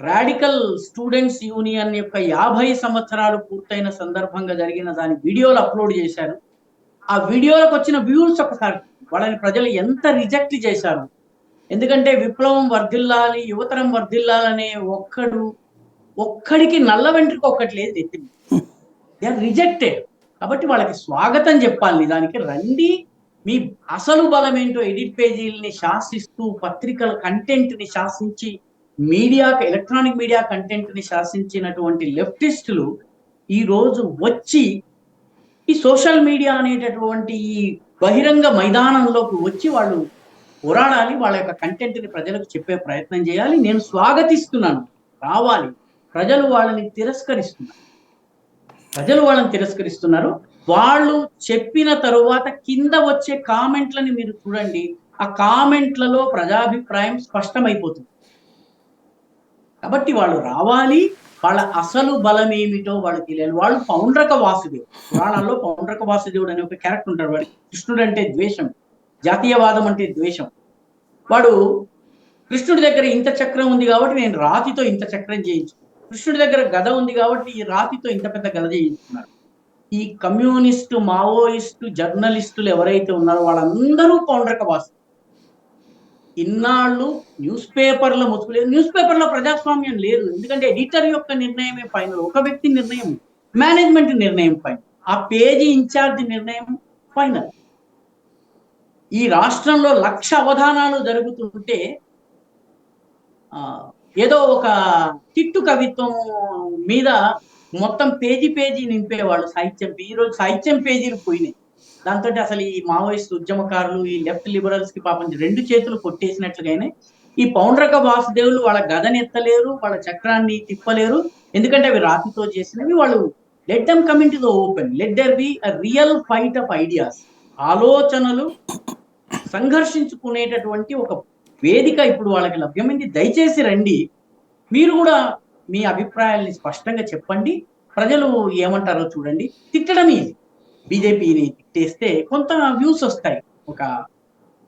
రాడికల్ స్టూడెంట్స్ యూనియన్ యొక్క 50 సంవత్సరాలు పూర్తయిన సందర్భంగా జరిగిన దాని వీడియోలు అప్లోడ్ చేశారు. ఆ వీడియోలకు వచ్చిన వ్యూస్ ఒకసారి వాళ్ళని ప్రజలు ఎంత రిజెక్ట్ చేశారు. ఎందుకంటే విప్లవం వర్ధిల్లాలి, యువతరం వర్ధిల్లాలనే ఒక్కడికి నల్ల వెంట్రుక ఒక్కటి లేదు ఎత్తింది. They are rejected. కాబట్టి వాళ్ళకి స్వాగతం చెప్పాలి. నిజానికి రండి, మీ అసలు బలం ఏంటో ఎడిట్ పేజీలని శాసిస్తూ, పత్రికల కంటెంట్ ని శాసించి, ఎలక్ట్రానిక్ మీడియా కంటెంట్ ని శాసించినటువంటి లెఫ్టిస్టులు ఈ రోజు వచ్చి ఈ సోషల్ మీడియా అనేటటువంటి ఈ బహిరంగ మైదానంలోకి వచ్చి వాళ్ళు పోరాడాలి. వాళ్ళ యొక్క కంటెంట్ ని ప్రజలకు చెప్పే ప్రయత్నం చేయాలి. నేను స్వాగతిస్తున్నాను, రావాలి. ప్రజలు వాళ్ళని తిరస్కరిస్తున్నారు. వాళ్ళు చెప్పిన తరువాత కింద వచ్చే కామెంట్లని మీరు చూడండి. ఆ కామెంట్లలో ప్రజాభిప్రాయం స్పష్టమైపోతుంది. కాబట్టి వాళ్ళు రావాలి, వాళ్ళ అసలు బలం ఏమిటో వాళ్ళు తెలియాలి. వాళ్ళు పౌండ్రక వాసుదేవుడు, పురాణాల్లో పౌండ్రక వాసుదేవుడు అనే ఒక క్యారెక్టర్ ఉంటాడు. వాడికి కృష్ణుడు అంటే ద్వేషం, జాతీయవాదం అంటే ద్వేషం. వాడు కృష్ణుడి దగ్గర ఇంత చక్రం ఉంది కాబట్టి నేను రాతితో ఇంత చక్రం చేయించు, కృష్ణుడి దగ్గర గద ఉంది కాబట్టి ఈ రాతితో ఇంత పెద్ద గద చేయించుకున్నారు. ఈ కమ్యూనిస్టు, మావోయిస్టు, జర్నలిస్టులు ఎవరైతే ఉన్నారో వాళ్ళందరూ పౌండ్రక వాసులు. ఇన్నాళ్ళు న్యూస్ పేపర్ల ముసుగు లేదు. న్యూస్ పేపర్లో ప్రజాస్వామ్యం లేదు. ఎందుకంటే ఎడిటర్ యొక్క నిర్ణయమే ఫైనల్. ఒక వ్యక్తి నిర్ణయం, మేనేజ్మెంట్ నిర్ణయం ఫైనల్, ఆ పేజీ ఇన్ఛార్జ్ నిర్ణయం ఫైనల్. ఈ రాష్ట్రంలో 1,00,000 అవధానాలు జరుగుతుంటే ఏదో ఒక తిట్టు కవిత్వం మీద మొత్తం పేజీ నింపేవాళ్ళు సాహిత్యం. ఈరోజు సాహిత్యం పేజీలు పోయినాయి. దాంతో అసలు ఈ మావోయిస్ట్ ఉద్యమకారులు, ఈ లెఫ్ట్ లిబరల్స్ కి పాపం 2 చేతులు కొట్టేసినట్లుగానే ఈ పౌండ్రక వాసుదేవులు వాళ్ళ గదను ఎత్తలేరు, వాళ్ళ చక్రాన్ని తిప్పలేరు. ఎందుకంటే అవి రాతితో చేసినవి. వాళ్ళు let them come into the open, let there be a real fight of ideas. ఆలోచనలు సంఘర్షించుకునేటటువంటి ఒక వేదిక ఇప్పుడు వాళ్ళకి లభ్యమైంది. దయచేసి రండి, మీరు కూడా మీ అభిప్రాయాల్ని స్పష్టంగా చెప్పండి. ప్రజలు ఏమంటారో చూడండి. తిట్టడం ఇది, బీజేపీని తిట్టేస్తే కొంత వ్యూస్ వస్తాయి. ఒక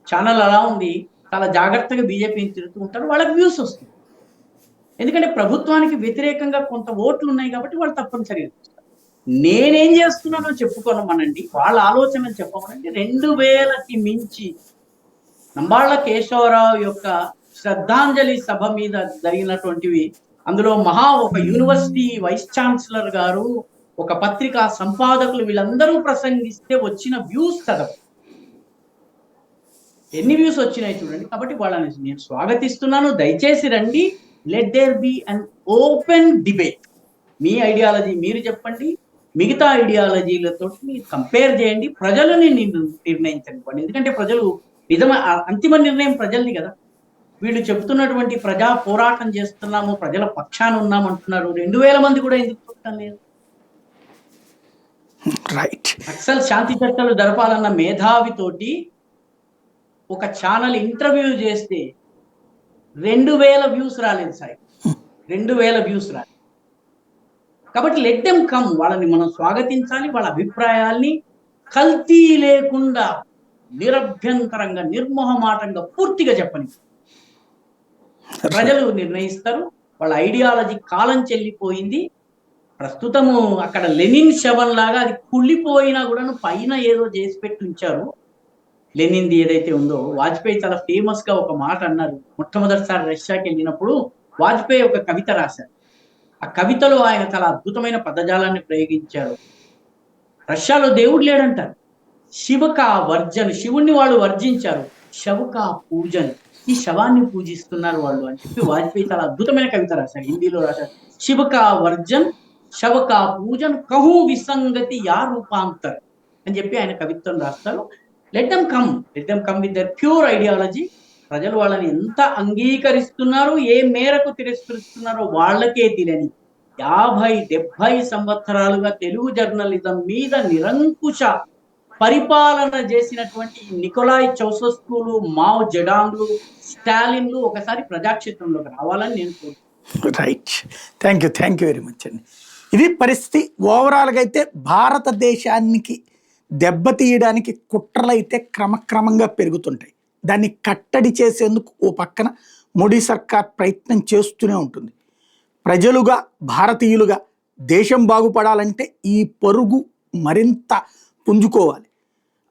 ఛానల్ అలా ఉంది, చాలా జాగ్రత్తగా బీజేపీని తిరుగుతూ ఉంటారు, వాళ్ళకి వ్యూస్ వస్తాయి. ఎందుకంటే ప్రభుత్వానికి వ్యతిరేకంగా కొంత ఓట్లు ఉన్నాయి కాబట్టి వాళ్ళు తప్పనిసరిగా చూస్తారు. నేనేం చేస్తున్నానో చెప్పుకోనమనండి, వాళ్ళ ఆలోచనలు చెప్పమనండి. 2000కి మించి నంబాళ్ల కేశవరావు యొక్క శ్రద్ధాంజలి సభ మీద జరిగినటువంటివి, అందులో ఒక యూనివర్సిటీ వైస్ ఛాన్సలర్ గారు, ఒక పత్రికా సంపాదకులు, వీళ్ళందరూ ప్రసంగిస్తే వచ్చిన వ్యూస్ చదవ, ఎన్ని వ్యూస్ వచ్చినాయి చూడండి. కాబట్టి వాళ్ళని నేను స్వాగతిస్తున్నాను. దయచేసి రండి, let there be an open debate. మీ ఐడియాలజీ మీరు చెప్పండి, మిగతా ఐడియాలజీలతో కంపేర్ చేయండి, ప్రజలని నిర్ణయించండి. ఎందుకంటే ప్రజలు అంతిమ నిర్ణయం ప్రజల్ని కదా. వీళ్ళు చెప్తున్నటువంటి ప్రజా పోరాటం చేస్తున్నాము, ప్రజల పక్షాన ఉన్నాము అంటున్నారు. 2000 మంది కూడా ఎందుకు చూడటం లేదు? రైట్. నక్సల్ శాంతి చర్చలు జరపాలన్న మేధావితోటి ఒక ఛానల్ ఇంటర్వ్యూ చేస్తే 2000 వ్యూస్ రాలేదు సార్. 2000 వ్యూస్ రాలేదు. కాబట్టి లెట్ దెమ్ కమ్, వాళ్ళని మనం స్వాగతించాలి. వాళ్ళ అభిప్రాయాల్ని కల్తీ లేకుండా నిరభ్యంతరంగా నిర్మోహమాటంగా పూర్తిగా చెప్పని ప్రజలు నిర్ణయిస్తారు. వాళ్ళ ఐడియాలజీ కాలం చెల్లిపోయింది. ప్రస్తుతము అక్కడ లెనిన్ శవం లాగా అది కుళ్ళిపోయినా కూడా పైన ఏదో చేసి పెట్టి ఉంచారు. లెనిన్ది ఏదైతే ఉందో, వాజ్పేయి చాలా ఫేమస్ గా ఒక మాట అన్నారు. మొట్టమొదటిసారి రష్యాకి వెళ్ళినప్పుడు వాజ్పేయి ఒక కవిత రాశారు. ఆ కవితలో ఆయన చాలా అద్భుతమైన పదజాలాన్ని ప్రయోగించారు. రష్యాలో దేవుడు లేడంటారు. శివకా వర్జన్, శివుణ్ణి వాళ్ళు వర్జించారు. శవకా పూజన్, ఈ శవాన్ని పూజిస్తున్నారు వాళ్ళు అని చెప్పి వాజ్పేయి చాలా అద్భుతమైన కవిత రాశారు. హిందీలో రాశారు. శివకా వర్జన్ శవకా పూజన్ కహూ విసంగతి యా రూపాంతర్ అని చెప్పి ఆయన కవిత్వం రాస్తారు. Let them come with their pure ideology. ప్రజలు వాళ్ళని ఎంత అంగీకరిస్తున్నారు, ఏ మేరకు తిరస్కరిస్తున్నారో వాళ్ళకే తెలియని 50-70 సంవత్సరాలుగా తెలుగు జర్నలిజం మీద నిరంకుశ పరిపాలన చేసినటువంటి నికోలాయ్ చౌసస్కులు, మావ్ జెడాంగ్లు, స్టాలిన్లు ఒకసారి ప్రజాక్షేత్రంలోకి రావాలని నేను కోరుకుంటున్నాను. Right. Thank you very much అండి. ఇది పరిస్థితి. ఓవరాల్గా అయితే భారతదేశానికి దెబ్బతీయడానికి కుట్రలు అయితే క్రమక్రమంగా పెరుగుతుంటాయి. దాన్ని కట్టడి చేసేందుకు ఓ పక్కన మోడీ సర్కార్ ప్రయత్నం చేస్తూనే ఉంటుంది. ప్రజలుగా, భారతీయులుగా దేశం బాగుపడాలంటే ఈ పరుగు మరింత పుంజుకోవాలి.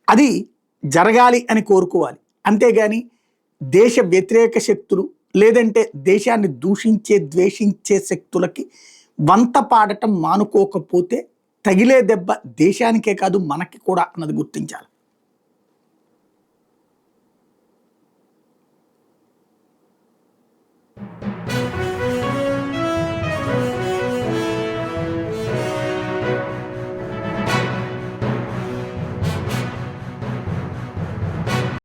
అది జరగాలి అని కోరుకోవాలి. అంతేగాని దేశ వ్యతిరేక శక్తులు లేదంటే దేశాన్ని దూషించే, ద్వేషించే శక్తులకి వంత పాడటం మానుకోకపోతే తగిలే దెబ్బ దేశానికే కాదు మనకి కూడా అన్నది గుర్తించాలి.